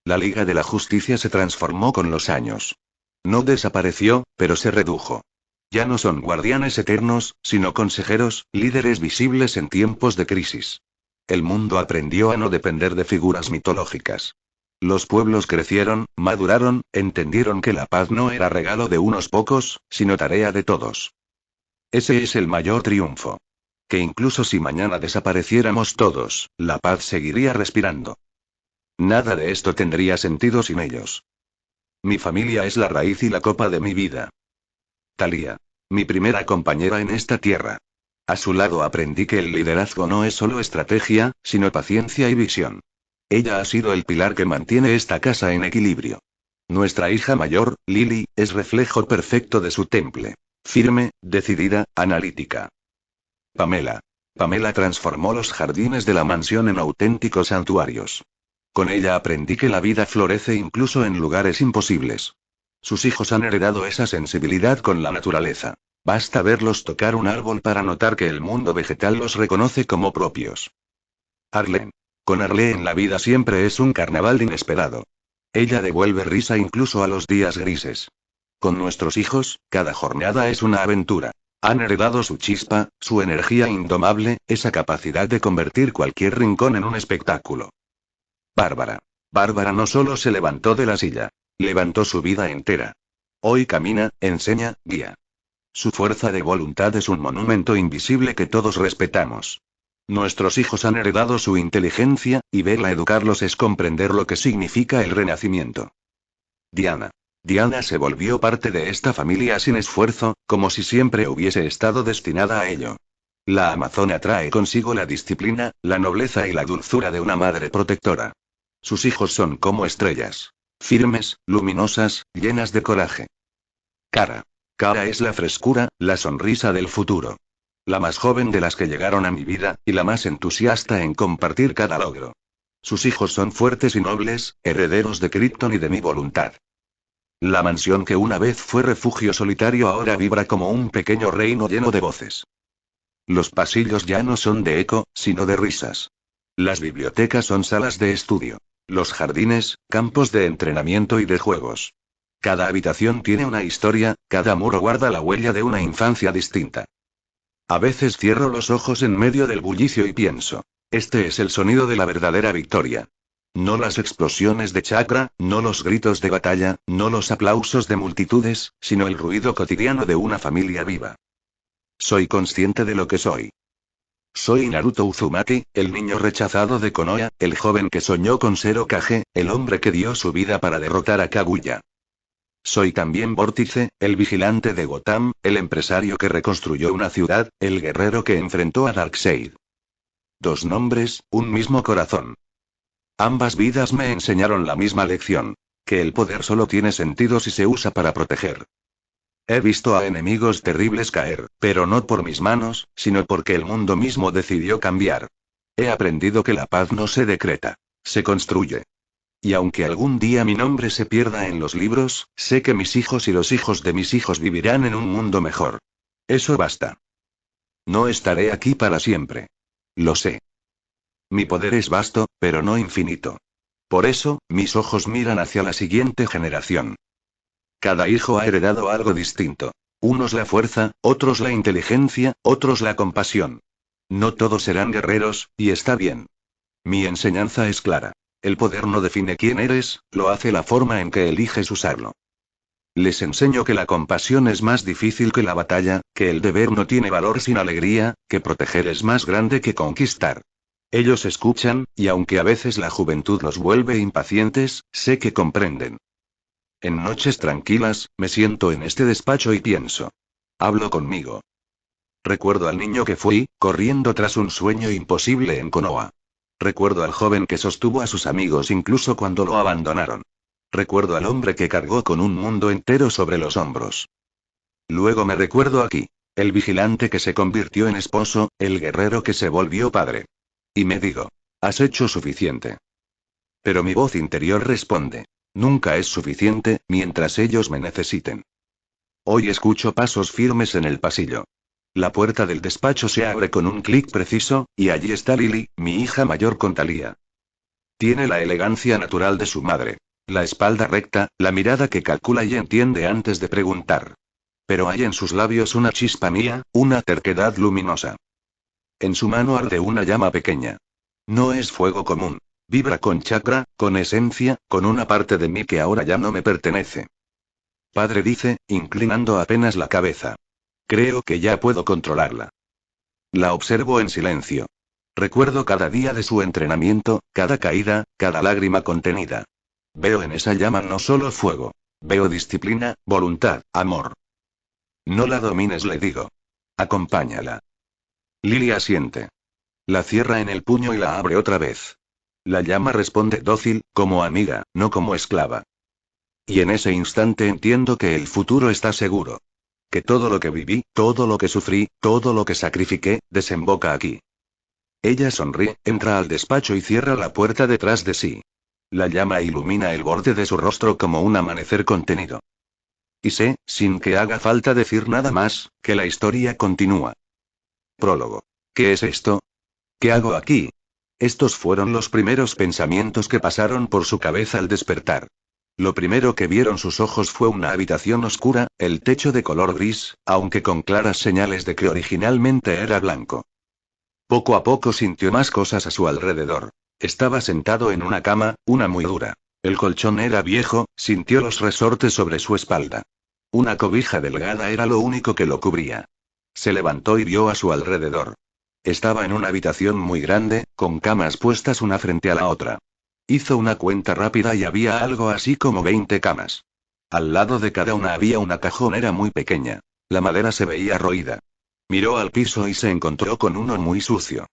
La Liga de la Justicia se transformó con los años. No desapareció, pero se redujo. Ya no son guardianes eternos, sino consejeros, líderes visibles en tiempos de crisis. El mundo aprendió a no depender de figuras mitológicas. Los pueblos crecieron, maduraron, entendieron que la paz no era regalo de unos pocos, sino tarea de todos. Ese es el mayor triunfo. Que incluso si mañana desapareciéramos todos, la paz seguiría respirando. Nada de esto tendría sentido sin ellos. Mi familia es la raíz y la copa de mi vida. Thalía. Mi primera compañera en esta tierra. A su lado aprendí que el liderazgo no es solo estrategia, sino paciencia y visión. Ella ha sido el pilar que mantiene esta casa en equilibrio. Nuestra hija mayor, Lily, es reflejo perfecto de su temple. Firme, decidida, analítica. Pamela. Pamela transformó los jardines de la mansión en auténticos santuarios. Con ella aprendí que la vida florece incluso en lugares imposibles. Sus hijos han heredado esa sensibilidad con la naturaleza. Basta verlos tocar un árbol para notar que el mundo vegetal los reconoce como propios. Arlene. Con Arlene la vida siempre es un carnaval inesperado. Ella devuelve risa incluso a los días grises. Con nuestros hijos, cada jornada es una aventura. Han heredado su chispa, su energía indomable, esa capacidad de convertir cualquier rincón en un espectáculo. Bárbara. Bárbara no solo se levantó de la silla, levantó su vida entera. Hoy camina, enseña, guía. Su fuerza de voluntad es un monumento invisible que todos respetamos. Nuestros hijos han heredado su inteligencia, y verla educarlos es comprender lo que significa el renacimiento. Diana. Diana se volvió parte de esta familia sin esfuerzo, como si siempre hubiese estado destinada a ello. La amazona trae consigo la disciplina, la nobleza y la dulzura de una madre protectora. Sus hijos son como estrellas. Firmes, luminosas, llenas de coraje. Cara. Cara es la frescura, la sonrisa del futuro. La más joven de las que llegaron a mi vida, y la más entusiasta en compartir cada logro. Sus hijos son fuertes y nobles, herederos de Krypton y de mi voluntad. La mansión que una vez fue refugio solitario ahora vibra como un pequeño reino lleno de voces. Los pasillos ya no son de eco, sino de risas. Las bibliotecas son salas de estudio. Los jardines, campos de entrenamiento y de juegos. Cada habitación tiene una historia, cada muro guarda la huella de una infancia distinta. A veces cierro los ojos en medio del bullicio y pienso, este es el sonido de la verdadera victoria. No las explosiones de chakra, no los gritos de batalla, no los aplausos de multitudes, sino el ruido cotidiano de una familia viva. Soy consciente de lo que soy. Soy Naruto Uzumaki, el niño rechazado de Konoha, el joven que soñó con ser Hokage, el hombre que dio su vida para derrotar a Kaguya. Soy también Vórtice, el vigilante de Gotham, el empresario que reconstruyó una ciudad, el guerrero que enfrentó a Darkseid. Dos nombres, un mismo corazón. Ambas vidas me enseñaron la misma lección, que el poder solo tiene sentido si se usa para proteger. He visto a enemigos terribles caer, pero no por mis manos, sino porque el mundo mismo decidió cambiar. He aprendido que la paz no se decreta, se construye. Y aunque algún día mi nombre se pierda en los libros, sé que mis hijos y los hijos de mis hijos vivirán en un mundo mejor. Eso basta. No estaré aquí para siempre. Lo sé. Mi poder es vasto, pero no infinito. Por eso, mis ojos miran hacia la siguiente generación. Cada hijo ha heredado algo distinto. Unos la fuerza, otros la inteligencia, otros la compasión. No todos serán guerreros, y está bien. Mi enseñanza es clara. El poder no define quién eres, lo hace la forma en que eliges usarlo. Les enseño que la compasión es más difícil que la batalla, que el deber no tiene valor sin alegría, que proteger es más grande que conquistar. Ellos escuchan, y aunque a veces la juventud los vuelve impacientes, sé que comprenden. En noches tranquilas, me siento en este despacho y pienso. Hablo conmigo. Recuerdo al niño que fui, corriendo tras un sueño imposible en Konoha. Recuerdo al joven que sostuvo a sus amigos incluso cuando lo abandonaron. Recuerdo al hombre que cargó con un mundo entero sobre los hombros. Luego me recuerdo aquí, el vigilante que se convirtió en esposo, el guerrero que se volvió padre. Y me digo, has hecho suficiente. Pero mi voz interior responde, nunca es suficiente, mientras ellos me necesiten. Hoy escucho pasos firmes en el pasillo. La puerta del despacho se abre con un clic preciso, y allí está Lily, mi hija mayor con Thalía. Tiene la elegancia natural de su madre. La espalda recta, la mirada que calcula y entiende antes de preguntar. Pero hay en sus labios una chispa mía, una terquedad luminosa. En su mano arde una llama pequeña. No es fuego común. Vibra con chakra, con esencia, con una parte de mí que ahora ya no me pertenece. Padre dice, inclinando apenas la cabeza. Creo que ya puedo controlarla. La observo en silencio. Recuerdo cada día de su entrenamiento, cada caída, cada lágrima contenida. Veo en esa llama no solo fuego. Veo disciplina, voluntad, amor. No la domines, le digo. Acompáñala. Lily asiente. La cierra en el puño y la abre otra vez. La llama responde dócil, como amiga, no como esclava. Y en ese instante entiendo que el futuro está seguro. Que todo lo que viví, todo lo que sufrí, todo lo que sacrifiqué, desemboca aquí. Ella sonríe, entra al despacho y cierra la puerta detrás de sí. La llama ilumina el borde de su rostro como un amanecer contenido. Y sé, sin que haga falta decir nada más, que la historia continúa. Prólogo. ¿Qué es esto? ¿Qué hago aquí? Estos fueron los primeros pensamientos que pasaron por su cabeza al despertar. Lo primero que vieron sus ojos fue una habitación oscura, el techo de color gris, aunque con claras señales de que originalmente era blanco. Poco a poco sintió más cosas a su alrededor. Estaba sentado en una cama, una muy dura. El colchón era viejo, sintió los resortes sobre su espalda. Una cobija delgada era lo único que lo cubría. Se levantó y vio a su alrededor. Estaba en una habitación muy grande, con camas puestas una frente a la otra. Hizo una cuenta rápida y había algo así como 20 camas. Al lado de cada una había una cajonera muy pequeña. La madera se veía roída. Miró al piso y se encontró con uno muy sucio.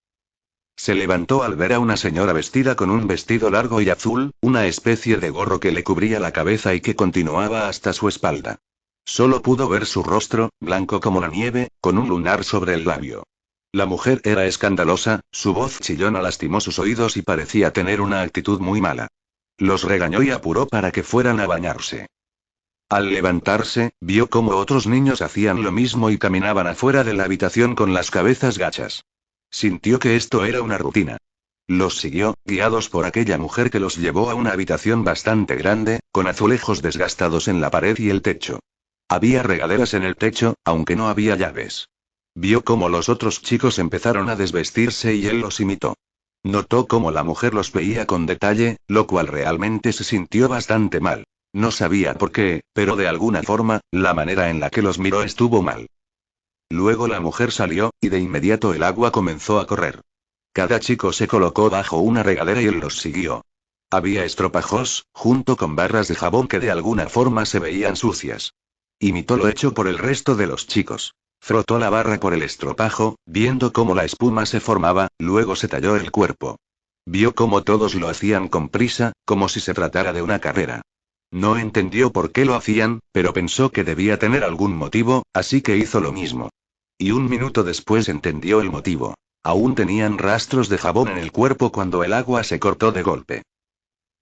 Se levantó al ver a una señora vestida con un vestido largo y azul, una especie de gorro que le cubría la cabeza y que continuaba hasta su espalda. Solo pudo ver su rostro, blanco como la nieve, con un lunar sobre el labio. La mujer era escandalosa, su voz chillona lastimó sus oídos y parecía tener una actitud muy mala. Los regañó y apuró para que fueran a bañarse. Al levantarse, vio cómo otros niños hacían lo mismo y caminaban afuera de la habitación con las cabezas gachas. Sintió que esto era una rutina. Los siguió, guiados por aquella mujer que los llevó a una habitación bastante grande, con azulejos desgastados en la pared y el techo. Había regaderas en el techo, aunque no había llaves. Vio cómo los otros chicos empezaron a desvestirse y él los imitó. Notó cómo la mujer los veía con detalle, lo cual realmente se sintió bastante mal. No sabía por qué, pero de alguna forma, la manera en la que los miró estuvo mal. Luego la mujer salió, y de inmediato el agua comenzó a correr. Cada chico se colocó bajo una regadera y él los siguió. Había estropajos, junto con barras de jabón que de alguna forma se veían sucias. Imitó lo hecho por el resto de los chicos. Frotó la barra por el estropajo, viendo cómo la espuma se formaba, luego se talló el cuerpo. Vio cómo todos lo hacían con prisa, como si se tratara de una carrera. No entendió por qué lo hacían, pero pensó que debía tener algún motivo, así que hizo lo mismo. Y un minuto después entendió el motivo. Aún tenían rastros de jabón en el cuerpo cuando el agua se cortó de golpe.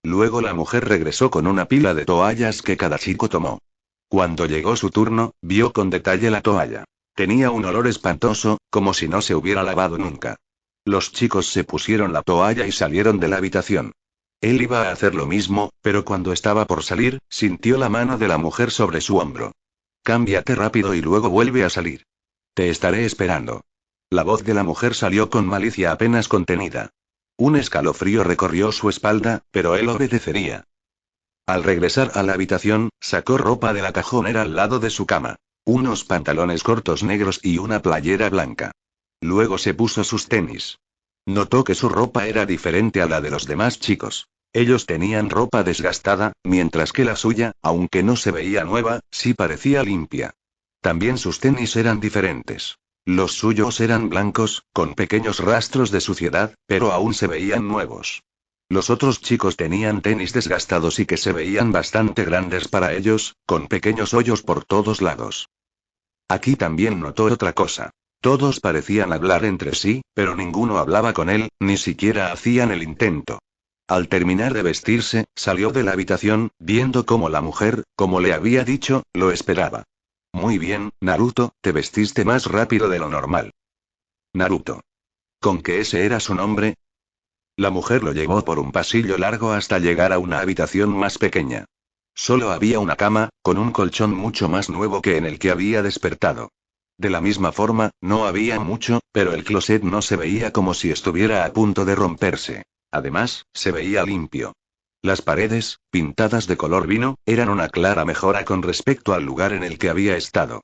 Luego la mujer regresó con una pila de toallas que cada chico tomó. Cuando llegó su turno, vio con detalle la toalla. Tenía un olor espantoso, como si no se hubiera lavado nunca. Los chicos se pusieron la toalla y salieron de la habitación. Él iba a hacer lo mismo, pero cuando estaba por salir, sintió la mano de la mujer sobre su hombro. Cámbiate rápido y luego vuelve a salir. Te estaré esperando. La voz de la mujer salió con malicia apenas contenida. Un escalofrío recorrió su espalda, pero él obedecería. Al regresar a la habitación, sacó ropa de la cajonera al lado de su cama. Unos pantalones cortos negros y una playera blanca. Luego se puso sus tenis. Notó que su ropa era diferente a la de los demás chicos. Ellos tenían ropa desgastada, mientras que la suya, aunque no se veía nueva, sí parecía limpia. También sus tenis eran diferentes. Los suyos eran blancos, con pequeños rastros de suciedad, pero aún se veían nuevos. Los otros chicos tenían tenis desgastados y que se veían bastante grandes para ellos, con pequeños hoyos por todos lados. Aquí también notó otra cosa. Todos parecían hablar entre sí, pero ninguno hablaba con él, ni siquiera hacían el intento. Al terminar de vestirse, salió de la habitación, viendo cómo la mujer, como le había dicho, lo esperaba. Muy bien, Naruto, te vestiste más rápido de lo normal. Naruto. ¿Con que ese era su nombre? La mujer lo llevó por un pasillo largo hasta llegar a una habitación más pequeña. Solo había una cama, con un colchón mucho más nuevo que en el que había despertado. De la misma forma, no había mucho, pero el closet no se veía como si estuviera a punto de romperse. Además, se veía limpio. Las paredes, pintadas de color vino, eran una clara mejora con respecto al lugar en el que había estado.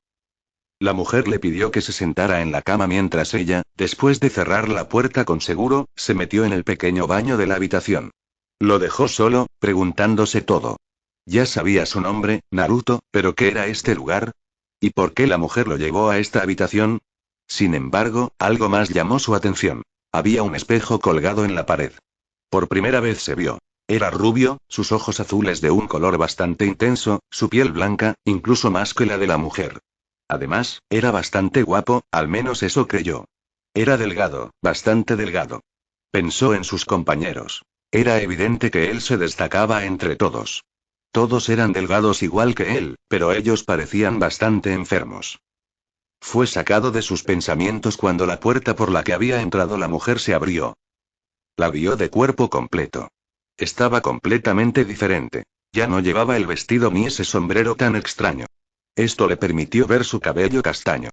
La mujer le pidió que se sentara en la cama mientras ella, después de cerrar la puerta con seguro, se metió en el pequeño baño de la habitación. Lo dejó solo, preguntándose todo. Ya sabía su nombre, Naruto, pero ¿qué era este lugar? ¿Y por qué la mujer lo llevó a esta habitación? Sin embargo, algo más llamó su atención. Había un espejo colgado en la pared. Por primera vez se vio. Era rubio, sus ojos azules de un color bastante intenso, su piel blanca, incluso más que la de la mujer. Además, era bastante guapo, al menos eso creyó. Era delgado, bastante delgado. Pensó en sus compañeros. Era evidente que él se destacaba entre todos. Todos eran delgados igual que él, pero ellos parecían bastante enfermos. Fue sacado de sus pensamientos cuando la puerta por la que había entrado la mujer se abrió. La vio de cuerpo completo. Estaba completamente diferente. Ya no llevaba el vestido ni ese sombrero tan extraño. Esto le permitió ver su cabello castaño.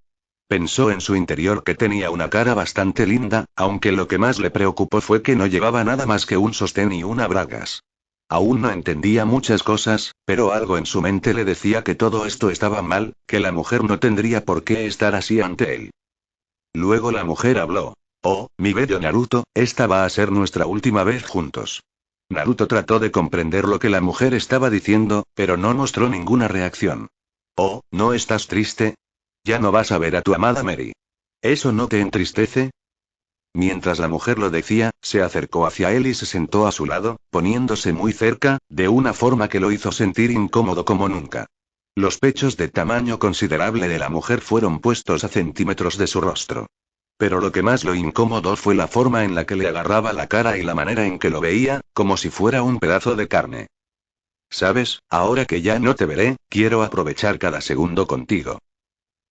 Pensó en su interior que tenía una cara bastante linda, aunque lo que más le preocupó fue que no llevaba nada más que un sostén y una bragas. Aún no entendía muchas cosas, pero algo en su mente le decía que todo esto estaba mal, que la mujer no tendría por qué estar así ante él. Luego la mujer habló. Oh, mi bello Naruto, esta va a ser nuestra última vez juntos. Naruto trató de comprender lo que la mujer estaba diciendo, pero no mostró ninguna reacción. Oh, ¿no estás triste? Ya no vas a ver a tu amada Mary. ¿Eso no te entristece? Mientras la mujer lo decía, se acercó hacia él y se sentó a su lado, poniéndose muy cerca, de una forma que lo hizo sentir incómodo como nunca. Los pechos de tamaño considerable de la mujer fueron puestos a centímetros de su rostro. Pero lo que más lo incomodó fue la forma en la que le agarraba la cara y la manera en que lo veía, como si fuera un pedazo de carne. ¿Sabes? Ahora que ya no te veré, quiero aprovechar cada segundo contigo.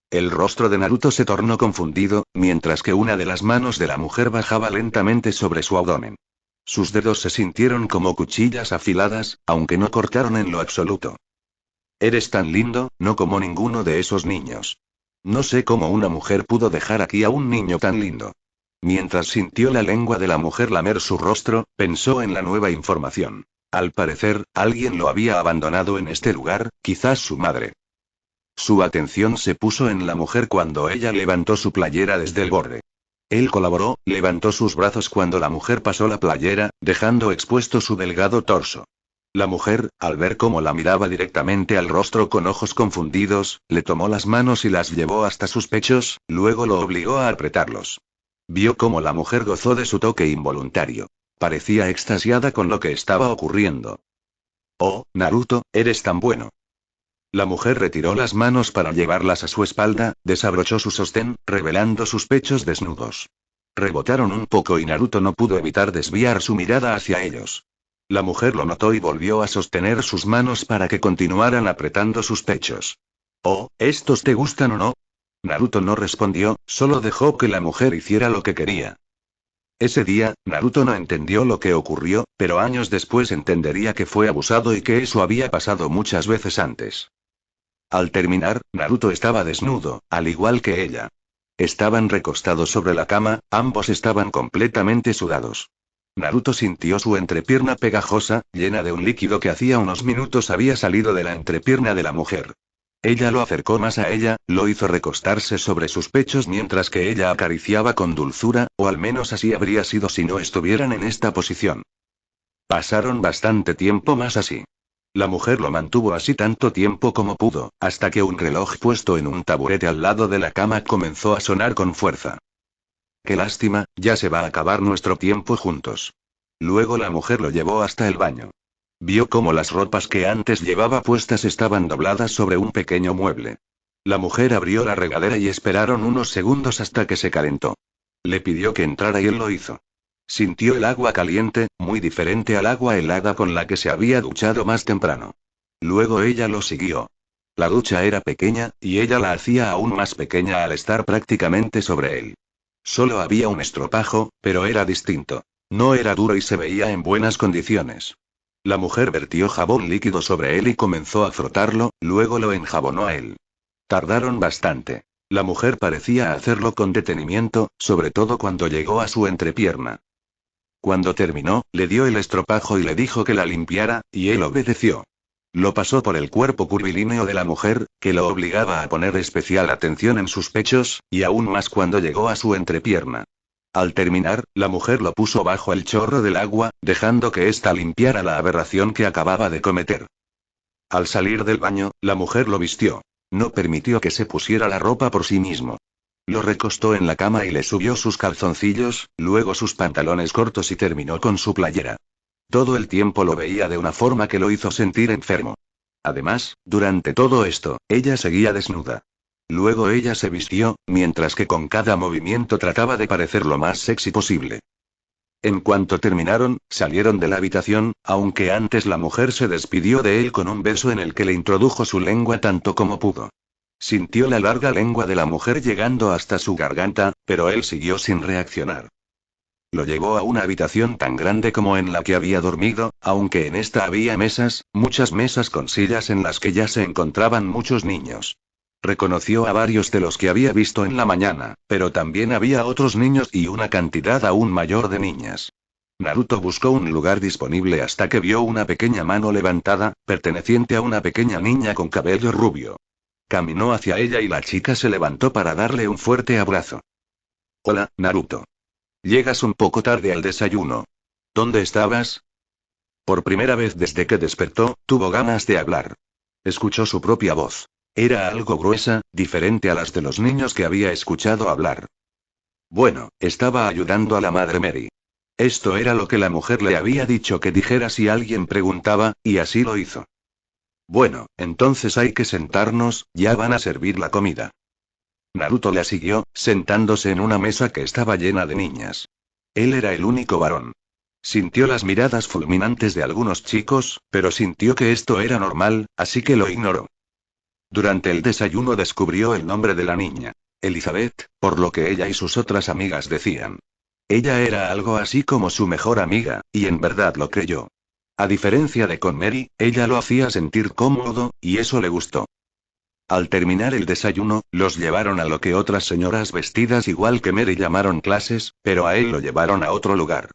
El rostro de Naruto se tornó confundido, mientras que una de las manos de la mujer bajaba lentamente sobre su abdomen. Sus dedos se sintieron como cuchillas afiladas, aunque no cortaron en lo absoluto. Eres tan lindo, no como ninguno de esos niños. No sé cómo una mujer pudo dejar aquí a un niño tan lindo. Mientras sintió la lengua de la mujer lamer su rostro, pensó en la nueva información. Al parecer, alguien lo había abandonado en este lugar, quizás su madre. Su atención se puso en la mujer cuando ella levantó su playera desde el borde. Él colaboró, levantó sus brazos cuando la mujer pasó la playera, dejando expuesto su delgado torso. La mujer, al ver cómo la miraba directamente al rostro con ojos confundidos, le tomó las manos y las llevó hasta sus pechos, luego lo obligó a apretarlos. Vio cómo la mujer gozó de su toque involuntario. Parecía extasiada con lo que estaba ocurriendo. Oh, Naruto, eres tan bueno. La mujer retiró las manos para llevarlas a su espalda, desabrochó su sostén, revelando sus pechos desnudos. Rebotaron un poco y Naruto no pudo evitar desviar su mirada hacia ellos. La mujer lo notó y volvió a sostener sus manos para que continuaran apretando sus pechos. Oh, ¿estos te gustan o no? Naruto no respondió, solo dejó que la mujer hiciera lo que quería. Ese día, Naruto no entendió lo que ocurrió, pero años después entendería que fue abusado y que eso había pasado muchas veces antes. Al terminar, Naruto estaba desnudo, al igual que ella. Estaban recostados sobre la cama, ambos estaban completamente sudados. Naruto sintió su entrepierna pegajosa, llena de un líquido que hacía unos minutos había salido de la entrepierna de la mujer. Ella lo acercó más a ella, lo hizo recostarse sobre sus pechos mientras que ella acariciaba con dulzura, o al menos así habría sido si no estuvieran en esta posición. Pasaron bastante tiempo más así. La mujer lo mantuvo así tanto tiempo como pudo, hasta que un reloj puesto en un taburete al lado de la cama comenzó a sonar con fuerza. Qué lástima, ya se va a acabar nuestro tiempo juntos. Luego la mujer lo llevó hasta el baño. Vio cómo las ropas que antes llevaba puestas estaban dobladas sobre un pequeño mueble. La mujer abrió la regadera y esperaron unos segundos hasta que se calentó. Le pidió que entrara y él lo hizo. Sintió el agua caliente, muy diferente al agua helada con la que se había duchado más temprano. Luego ella lo siguió. La ducha era pequeña, y ella la hacía aún más pequeña al estar prácticamente sobre él. Solo había un estropajo, pero era distinto. No era duro y se veía en buenas condiciones. La mujer vertió jabón líquido sobre él y comenzó a frotarlo, luego lo enjabonó a él. Tardaron bastante. La mujer parecía hacerlo con detenimiento, sobre todo cuando llegó a su entrepierna. Cuando terminó, le dio el estropajo y le dijo que la limpiara, y él obedeció. Lo pasó por el cuerpo curvilíneo de la mujer, que lo obligaba a poner especial atención en sus pechos, y aún más cuando llegó a su entrepierna. Al terminar, la mujer lo puso bajo el chorro del agua, dejando que ésta limpiara la aberración que acababa de cometer. Al salir del baño, la mujer lo vistió. No permitió que se pusiera la ropa por sí mismo. Lo recostó en la cama y le subió sus calzoncillos, luego sus pantalones cortos y terminó con su playera. Todo el tiempo lo veía de una forma que lo hizo sentir enfermo. Además, durante todo esto, ella seguía desnuda. Luego ella se vistió, mientras que con cada movimiento trataba de parecer lo más sexy posible. En cuanto terminaron, salieron de la habitación, aunque antes la mujer se despidió de él con un beso en el que le introdujo su lengua tanto como pudo. Sintió la larga lengua de la mujer llegando hasta su garganta, pero él siguió sin reaccionar. Lo llevó a una habitación tan grande como en la que había dormido, aunque en esta había mesas, muchas mesas con sillas en las que ya se encontraban muchos niños. Reconoció a varios de los que había visto en la mañana, pero también había otros niños y una cantidad aún mayor de niñas. Naruto buscó un lugar disponible hasta que vio una pequeña mano levantada, perteneciente a una pequeña niña con cabello rubio. Caminó hacia ella y la chica se levantó para darle un fuerte abrazo. Hola, Naruto. Llegas un poco tarde al desayuno. ¿Dónde estabas? Por primera vez desde que despertó, tuvo ganas de hablar. Escuchó su propia voz. Era algo gruesa, diferente a las de los niños que había escuchado hablar. Bueno, estaba ayudando a la madre Mary. Esto era lo que la mujer le había dicho que dijera si alguien preguntaba, y así lo hizo. Bueno, entonces hay que sentarnos, ya van a servir la comida. Naruto la siguió, sentándose en una mesa que estaba llena de niñas. Él era el único varón. Sintió las miradas fulminantes de algunos chicos, pero sintió que esto era normal, así que lo ignoró. Durante el desayuno descubrió el nombre de la niña. Elizabeth, por lo que ella y sus otras amigas decían. Ella era algo así como su mejor amiga, y en verdad lo creyó. A diferencia de con Mary, ella lo hacía sentir cómodo, y eso le gustó. Al terminar el desayuno, los llevaron a lo que otras señoras vestidas igual que Mary llamaron clases, pero a él lo llevaron a otro lugar.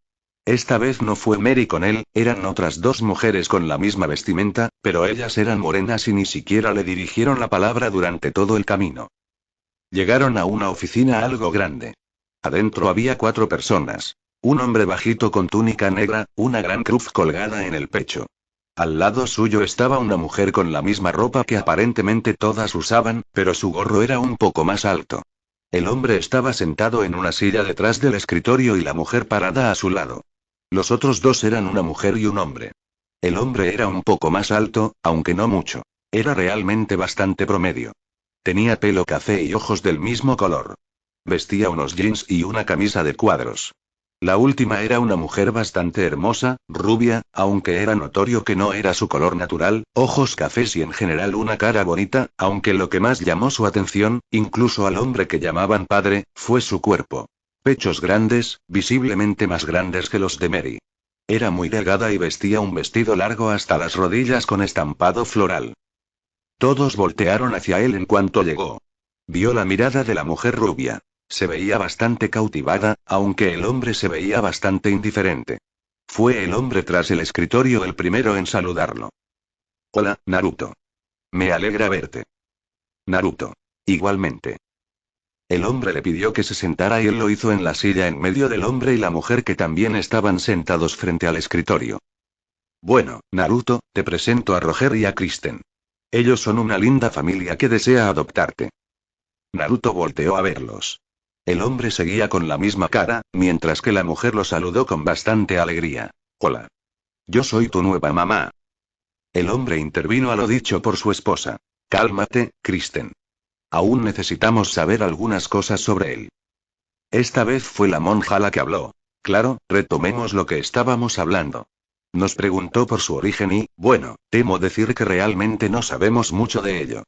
Esta vez no fue Mary con él, eran otras dos mujeres con la misma vestimenta, pero ellas eran morenas y ni siquiera le dirigieron la palabra durante todo el camino. Llegaron a una oficina algo grande. Adentro había 4 personas. Un hombre bajito con túnica negra, una gran cruz colgada en el pecho. Al lado suyo estaba una mujer con la misma ropa que aparentemente todas usaban, pero su gorro era un poco más alto. El hombre estaba sentado en una silla detrás del escritorio y la mujer parada a su lado. Los otros dos eran una mujer y un hombre. El hombre era un poco más alto, aunque no mucho. Era realmente bastante promedio. Tenía pelo café y ojos del mismo color. Vestía unos jeans y una camisa de cuadros. La última era una mujer bastante hermosa, rubia, aunque era notorio que no era su color natural, ojos cafés y en general una cara bonita, aunque lo que más llamó su atención, incluso al hombre que llamaban padre, fue su cuerpo. Pechos grandes, visiblemente más grandes que los de Mary. Era muy delgada y vestía un vestido largo hasta las rodillas con estampado floral. Todos voltearon hacia él en cuanto llegó. Vio la mirada de la mujer rubia. Se veía bastante cautivada, aunque el hombre se veía bastante indiferente. Fue el hombre tras el escritorio el primero en saludarlo. Hola, Naruto. Me alegra verte. Naruto. Igualmente. El hombre le pidió que se sentara y él lo hizo en la silla en medio del hombre y la mujer que también estaban sentados frente al escritorio. Bueno, Naruto, te presento a Roger y a Kristen. Ellos son una linda familia que desea adoptarte. Naruto volteó a verlos. El hombre seguía con la misma cara, mientras que la mujer lo saludó con bastante alegría. Hola. Yo soy tu nueva mamá. El hombre intervino a lo dicho por su esposa. Cálmate, Kristen. Aún necesitamos saber algunas cosas sobre él. Esta vez fue la monja la que habló. Claro, retomemos lo que estábamos hablando. Nos preguntó por su origen y, bueno, temo decir que realmente no sabemos mucho de ello.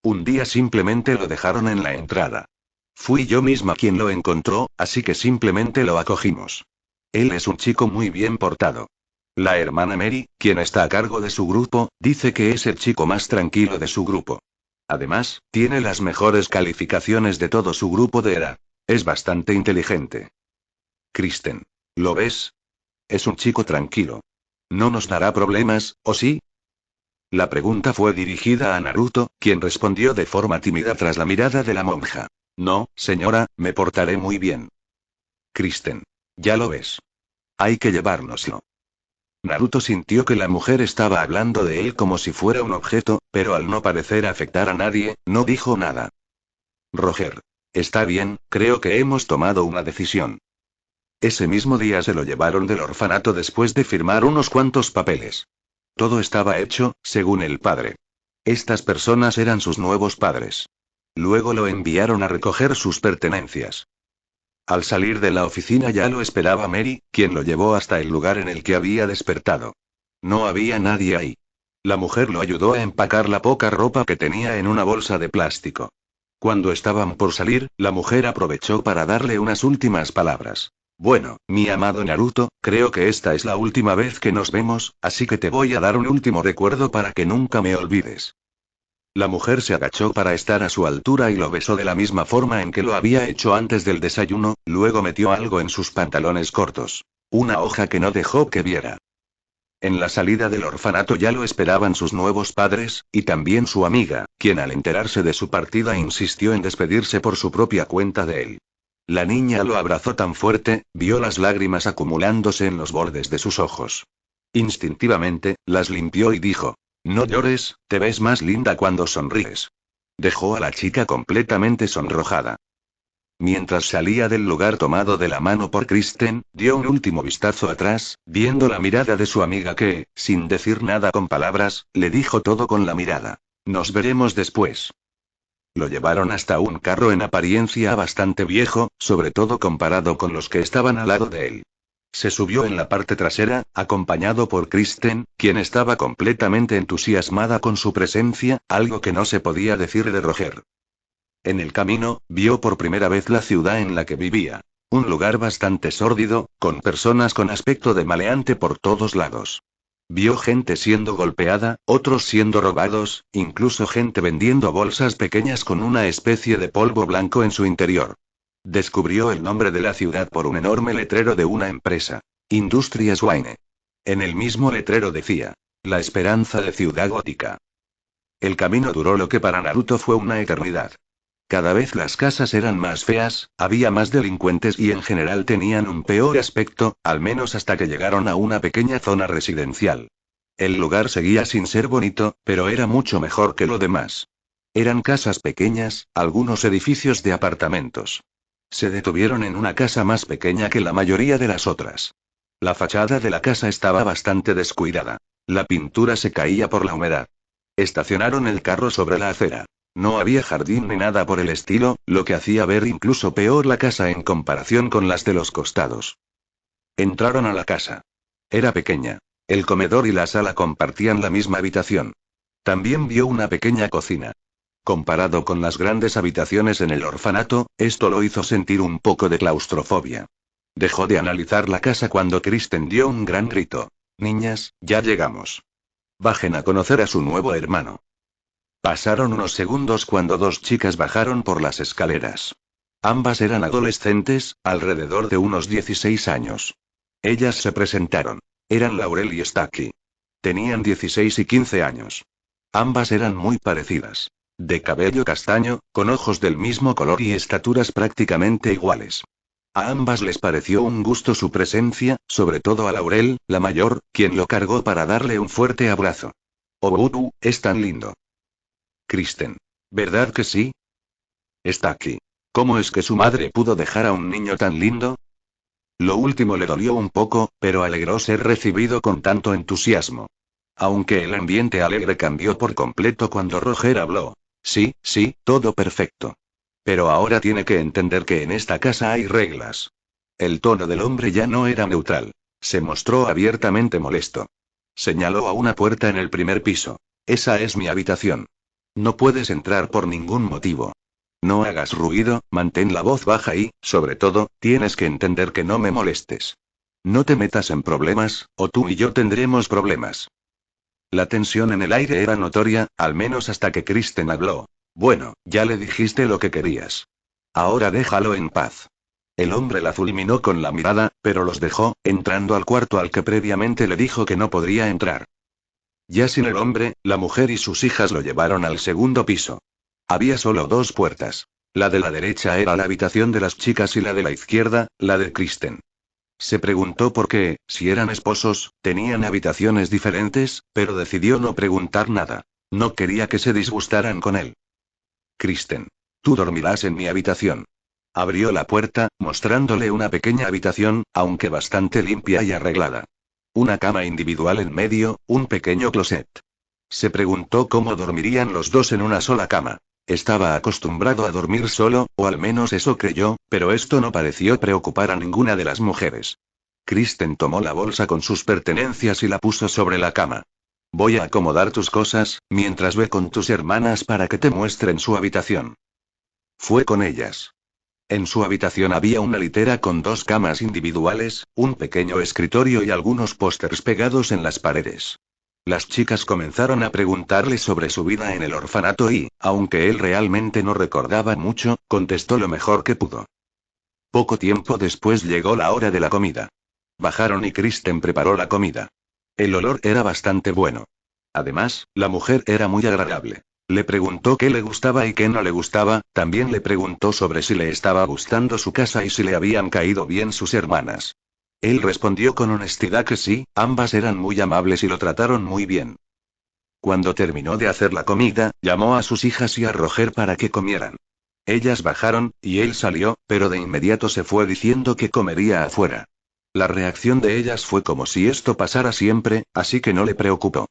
Un día simplemente lo dejaron en la entrada. Fui yo misma quien lo encontró, así que simplemente lo acogimos. Él es un chico muy bien portado. La hermana Mary, quien está a cargo de su grupo, dice que es el chico más tranquilo de su grupo. Además, tiene las mejores calificaciones de todo su grupo de edad. Es bastante inteligente. Kristen. ¿Lo ves? Es un chico tranquilo. No nos dará problemas, ¿o sí? La pregunta fue dirigida a Naruto, quien respondió de forma tímida tras la mirada de la monja. No, señora, me portaré muy bien. Kristen. Ya lo ves. Hay que llevárnoslo. Naruto sintió que la mujer estaba hablando de él como si fuera un objeto, pero al no parecer afectar a nadie, no dijo nada. Roger. Está bien, creo que hemos tomado una decisión. Ese mismo día se lo llevaron del orfanato después de firmar unos cuantos papeles. Todo estaba hecho, según el padre. Estas personas eran sus nuevos padres. Luego lo enviaron a recoger sus pertenencias. Al salir de la oficina ya lo esperaba Mary, quien lo llevó hasta el lugar en el que había despertado. No había nadie ahí. La mujer lo ayudó a empacar la poca ropa que tenía en una bolsa de plástico. Cuando estaban por salir, la mujer aprovechó para darle unas últimas palabras. Bueno, mi amado Naruto, creo que esta es la última vez que nos vemos, así que te voy a dar un último recuerdo para que nunca me olvides. La mujer se agachó para estar a su altura y lo besó de la misma forma en que lo había hecho antes del desayuno, luego metió algo en sus pantalones cortos. Una hoja que no dejó que viera. En la salida del orfanato ya lo esperaban sus nuevos padres, y también su amiga, quien al enterarse de su partida insistió en despedirse por su propia cuenta de él. La niña lo abrazó tan fuerte, vio las lágrimas acumulándose en los bordes de sus ojos. Instintivamente, las limpió y dijo: No llores, te ves más linda cuando sonríes. Dejó a la chica completamente sonrojada. Mientras salía del lugar tomado de la mano por Kristen, dio un último vistazo atrás, viendo la mirada de su amiga que, sin decir nada con palabras, le dijo todo con la mirada. Nos veremos después. Lo llevaron hasta un carro en apariencia bastante viejo, sobre todo comparado con los que estaban al lado de él. Se subió en la parte trasera, acompañado por Kristen, quien estaba completamente entusiasmada con su presencia, algo que no se podía decir de Roger. En el camino, vio por primera vez la ciudad en la que vivía. Un lugar bastante sórdido, con personas con aspecto de maleante por todos lados. Vio gente siendo golpeada, otros siendo robados, incluso gente vendiendo bolsas pequeñas con una especie de polvo blanco en su interior. Descubrió el nombre de la ciudad por un enorme letrero de una empresa. Industrias Wayne. En el mismo letrero decía: La esperanza de Ciudad Gótica. El camino duró lo que para Naruto fue una eternidad. Cada vez las casas eran más feas, había más delincuentes y en general tenían un peor aspecto, al menos hasta que llegaron a una pequeña zona residencial. El lugar seguía sin ser bonito, pero era mucho mejor que lo demás. Eran casas pequeñas, algunos edificios de apartamentos. Se detuvieron en una casa más pequeña que la mayoría de las otras. La fachada de la casa estaba bastante descuidada. La pintura se caía por la humedad. Estacionaron el carro sobre la acera. No había jardín ni nada por el estilo, lo que hacía ver incluso peor la casa en comparación con las de los costados. Entraron a la casa. Era pequeña. El comedor y la sala compartían la misma habitación. También vio una pequeña cocina. Comparado con las grandes habitaciones en el orfanato, esto lo hizo sentir un poco de claustrofobia. Dejó de analizar la casa cuando Kristen dio un gran grito. Niñas, ya llegamos. Bajen a conocer a su nuevo hermano. Pasaron unos segundos cuando dos chicas bajaron por las escaleras. Ambas eran adolescentes, alrededor de unos 16 años. Ellas se presentaron. Eran Laurel y Stucky. Tenían 16 y 15 años. Ambas eran muy parecidas. De cabello castaño, con ojos del mismo color y estaturas prácticamente iguales. A ambas les pareció un gusto su presencia, sobre todo a Laurel, la mayor, quien lo cargó para darle un fuerte abrazo. Oh, es tan lindo. Kristen. ¿Verdad que sí? Está aquí. ¿Cómo es que su madre pudo dejar a un niño tan lindo? Lo último le dolió un poco, pero alegró ser recibido con tanto entusiasmo. Aunque el ambiente alegre cambió por completo cuando Roger habló. Sí, todo perfecto. Pero ahora tiene que entender que en esta casa hay reglas. El tono del hombre ya no era neutral. Se mostró abiertamente molesto. Señaló a una puerta en el primer piso. Esa es mi habitación. No puedes entrar por ningún motivo. No hagas ruido, mantén la voz baja y, sobre todo, tienes que entender que no me molestes. No te metas en problemas, o tú y yo tendremos problemas. La tensión en el aire era notoria, al menos hasta que Kristen habló. Bueno, ya le dijiste lo que querías. Ahora déjalo en paz. El hombre la fulminó con la mirada, pero los dejó, entrando al cuarto al que previamente le dijo que no podría entrar. Ya sin el hombre, la mujer y sus hijas lo llevaron al segundo piso. Había solo dos puertas. La de la derecha era la habitación de las chicas y la de la izquierda, la de Kristen. Se preguntó por qué, si eran esposos, tenían habitaciones diferentes, pero decidió no preguntar nada. No quería que se disgustaran con él. Kristen. Tú dormirás en mi habitación. Abrió la puerta, mostrándole una pequeña habitación, aunque bastante limpia y arreglada. Una cama individual en medio, un pequeño closet. Se preguntó cómo dormirían los dos en una sola cama. Estaba acostumbrado a dormir solo, o al menos eso creyó, pero esto no pareció preocupar a ninguna de las mujeres. Kristen tomó la bolsa con sus pertenencias y la puso sobre la cama. Voy a acomodar tus cosas, mientras ve con tus hermanas para que te muestren su habitación. Fue con ellas. En su habitación había una litera con dos camas individuales, un pequeño escritorio y algunos pósters pegados en las paredes. Las chicas comenzaron a preguntarle sobre su vida en el orfanato y, aunque él realmente no recordaba mucho, contestó lo mejor que pudo. Poco tiempo después llegó la hora de la comida. Bajaron y Kristen preparó la comida. El olor era bastante bueno. Además, la mujer era muy agradable. Le preguntó qué le gustaba y qué no le gustaba, también le preguntó sobre si le estaba gustando su casa y si le habían caído bien sus hermanas. Él respondió con honestidad que sí, ambas eran muy amables y lo trataron muy bien. Cuando terminó de hacer la comida, llamó a sus hijas y a Roger para que comieran. Ellas bajaron, y él salió, pero de inmediato se fue diciendo que comería afuera. La reacción de ellas fue como si esto pasara siempre, así que no le preocupó.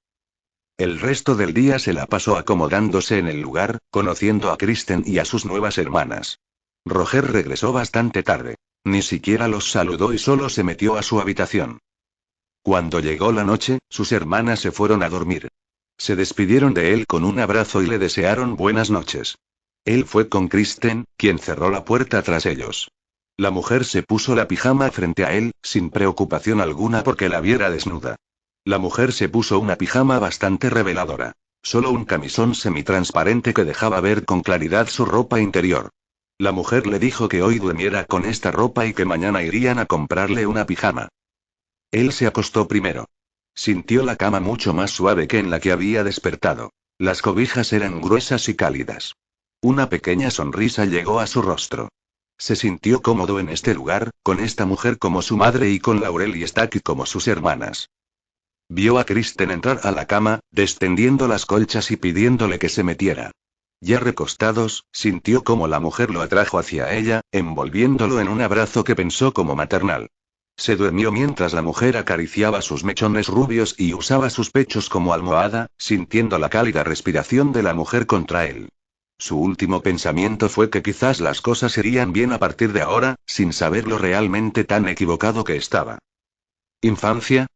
El resto del día se la pasó acomodándose en el lugar, conociendo a Kristen y a sus nuevas hermanas. Roger regresó bastante tarde. Ni siquiera los saludó y solo se metió a su habitación. Cuando llegó la noche, sus hermanas se fueron a dormir. Se despidieron de él con un abrazo y le desearon buenas noches. Él fue con Kristen, quien cerró la puerta tras ellos. La mujer se puso la pijama frente a él, sin preocupación alguna porque la viera desnuda. La mujer se puso una pijama bastante reveladora. Solo un camisón semitransparente que dejaba ver con claridad su ropa interior. La mujer le dijo que hoy durmiera con esta ropa y que mañana irían a comprarle una pijama. Él se acostó primero. Sintió la cama mucho más suave que en la que había despertado. Las cobijas eran gruesas y cálidas. Una pequeña sonrisa llegó a su rostro. Se sintió cómodo en este lugar, con esta mujer como su madre y con Laurel y Stacy como sus hermanas. Vio a Kristen entrar a la cama, descendiendo las colchas y pidiéndole que se metiera. Ya recostados, sintió cómo la mujer lo atrajo hacia ella, envolviéndolo en un abrazo que pensó como maternal. Se durmió mientras la mujer acariciaba sus mechones rubios y usaba sus pechos como almohada, sintiendo la cálida respiración de la mujer contra él. Su último pensamiento fue que quizás las cosas irían bien a partir de ahora, sin saber lo realmente tan equivocado que estaba. ¿Infancia?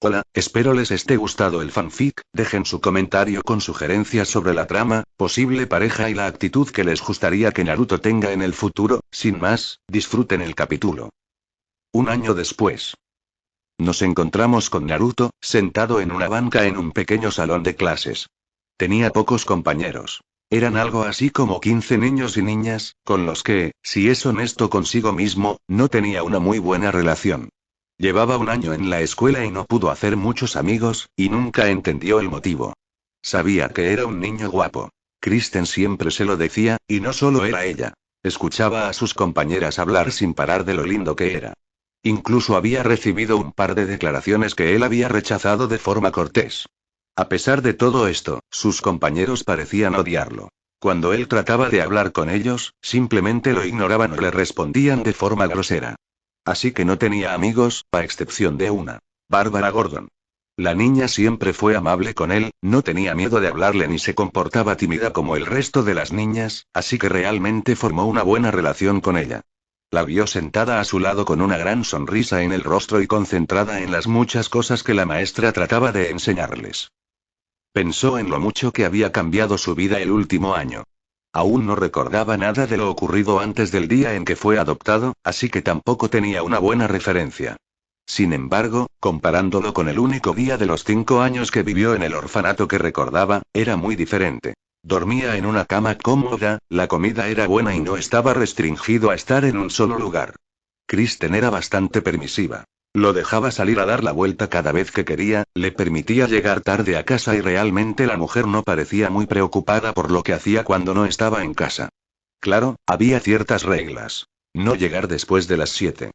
Hola, espero les esté gustado el fanfic, dejen su comentario con sugerencias sobre la trama, posible pareja y la actitud que les gustaría que Naruto tenga en el futuro. Sin más, disfruten el capítulo. Un año después. Nos encontramos con Naruto, sentado en una banca en un pequeño salón de clases. Tenía pocos compañeros. Eran algo así como 15 niños y niñas, con los que, si es honesto consigo mismo, no tenía una muy buena relación. Llevaba un año en la escuela y no pudo hacer muchos amigos, y nunca entendió el motivo. Sabía que era un niño guapo. Kristen siempre se lo decía, y no solo era ella. Escuchaba a sus compañeras hablar sin parar de lo lindo que era. Incluso había recibido un par de declaraciones que él había rechazado de forma cortés. A pesar de todo esto, sus compañeros parecían odiarlo. Cuando él trataba de hablar con ellos, simplemente lo ignoraban o le respondían de forma grosera. Así que no tenía amigos, a excepción de una. Bárbara Gordon. La niña siempre fue amable con él, no tenía miedo de hablarle ni se comportaba tímida como el resto de las niñas, así que realmente formó una buena relación con ella. La vio sentada a su lado con una gran sonrisa en el rostro y concentrada en las muchas cosas que la maestra trataba de enseñarles. Pensó en lo mucho que había cambiado su vida el último año. Aún no recordaba nada de lo ocurrido antes del día en que fue adoptado, así que tampoco tenía una buena referencia. Sin embargo, comparándolo con el único día de los 5 años que vivió en el orfanato que recordaba, era muy diferente. Dormía en una cama cómoda, la comida era buena y no estaba restringido a estar en un solo lugar. Kristen era bastante permisiva. Lo dejaba salir a dar la vuelta cada vez que quería, le permitía llegar tarde a casa y realmente la mujer no parecía muy preocupada por lo que hacía cuando no estaba en casa. Claro, había ciertas reglas. No llegar después de las 7.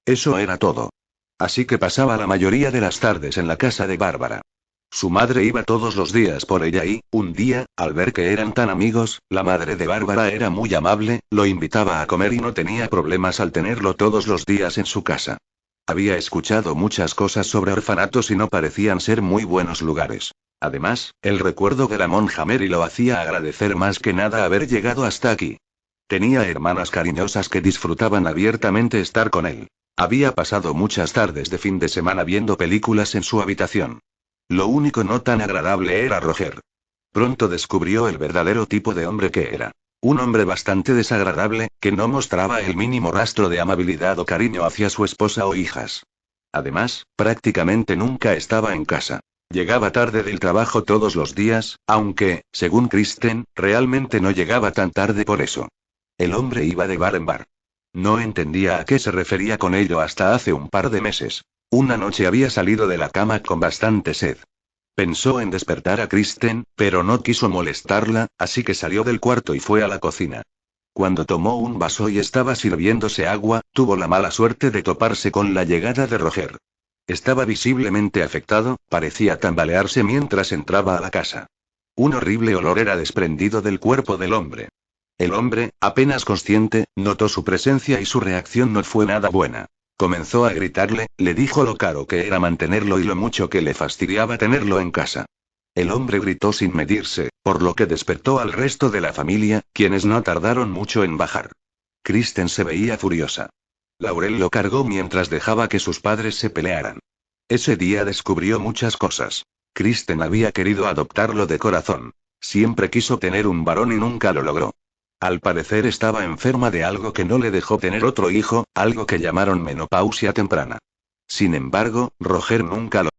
Eso era todo. Así que pasaba la mayoría de las tardes en la casa de Bárbara. Su madre iba todos los días por ella y, un día, al ver que eran tan amigos, la madre de Bárbara era muy amable, lo invitaba a comer y no tenía problemas al tenerlo todos los días en su casa. Había escuchado muchas cosas sobre orfanatos y no parecían ser muy buenos lugares. Además, el recuerdo de la monja Mary lo hacía agradecer más que nada haber llegado hasta aquí. Tenía hermanas cariñosas que disfrutaban abiertamente estar con él. Había pasado muchas tardes de fin de semana viendo películas en su habitación. Lo único no tan agradable era Roger. Pronto descubrió el verdadero tipo de hombre que era. Un hombre bastante desagradable, que no mostraba el mínimo rastro de amabilidad o cariño hacia su esposa o hijas. Además, prácticamente nunca estaba en casa. Llegaba tarde del trabajo todos los días, aunque, según Kristen, realmente no llegaba tan tarde por eso. El hombre iba de bar en bar. No entendía a qué se refería con ello hasta hace un par de meses. Una noche había salido de la cama con bastante sed. Pensó en despertar a Kristen, pero no quiso molestarla, así que salió del cuarto y fue a la cocina. Cuando tomó un vaso y estaba sirviéndose agua, tuvo la mala suerte de toparse con la llegada de Roger. Estaba visiblemente afectado, parecía tambalearse mientras entraba a la casa. Un horrible olor era desprendido del cuerpo del hombre. El hombre, apenas consciente, notó su presencia y su reacción no fue nada buena. Comenzó a gritarle, le dijo lo caro que era mantenerlo y lo mucho que le fastidiaba tenerlo en casa. El hombre gritó sin medirse, por lo que despertó al resto de la familia, quienes no tardaron mucho en bajar. Kristen se veía furiosa. Laurel lo cargó mientras dejaba que sus padres se pelearan. Ese día descubrió muchas cosas. Kristen había querido adoptarlo de corazón. Siempre quiso tener un varón y nunca lo logró. Al parecer estaba enferma de algo que no le dejó tener otro hijo, algo que llamaron menopausia temprana. Sin embargo, Roger nunca lo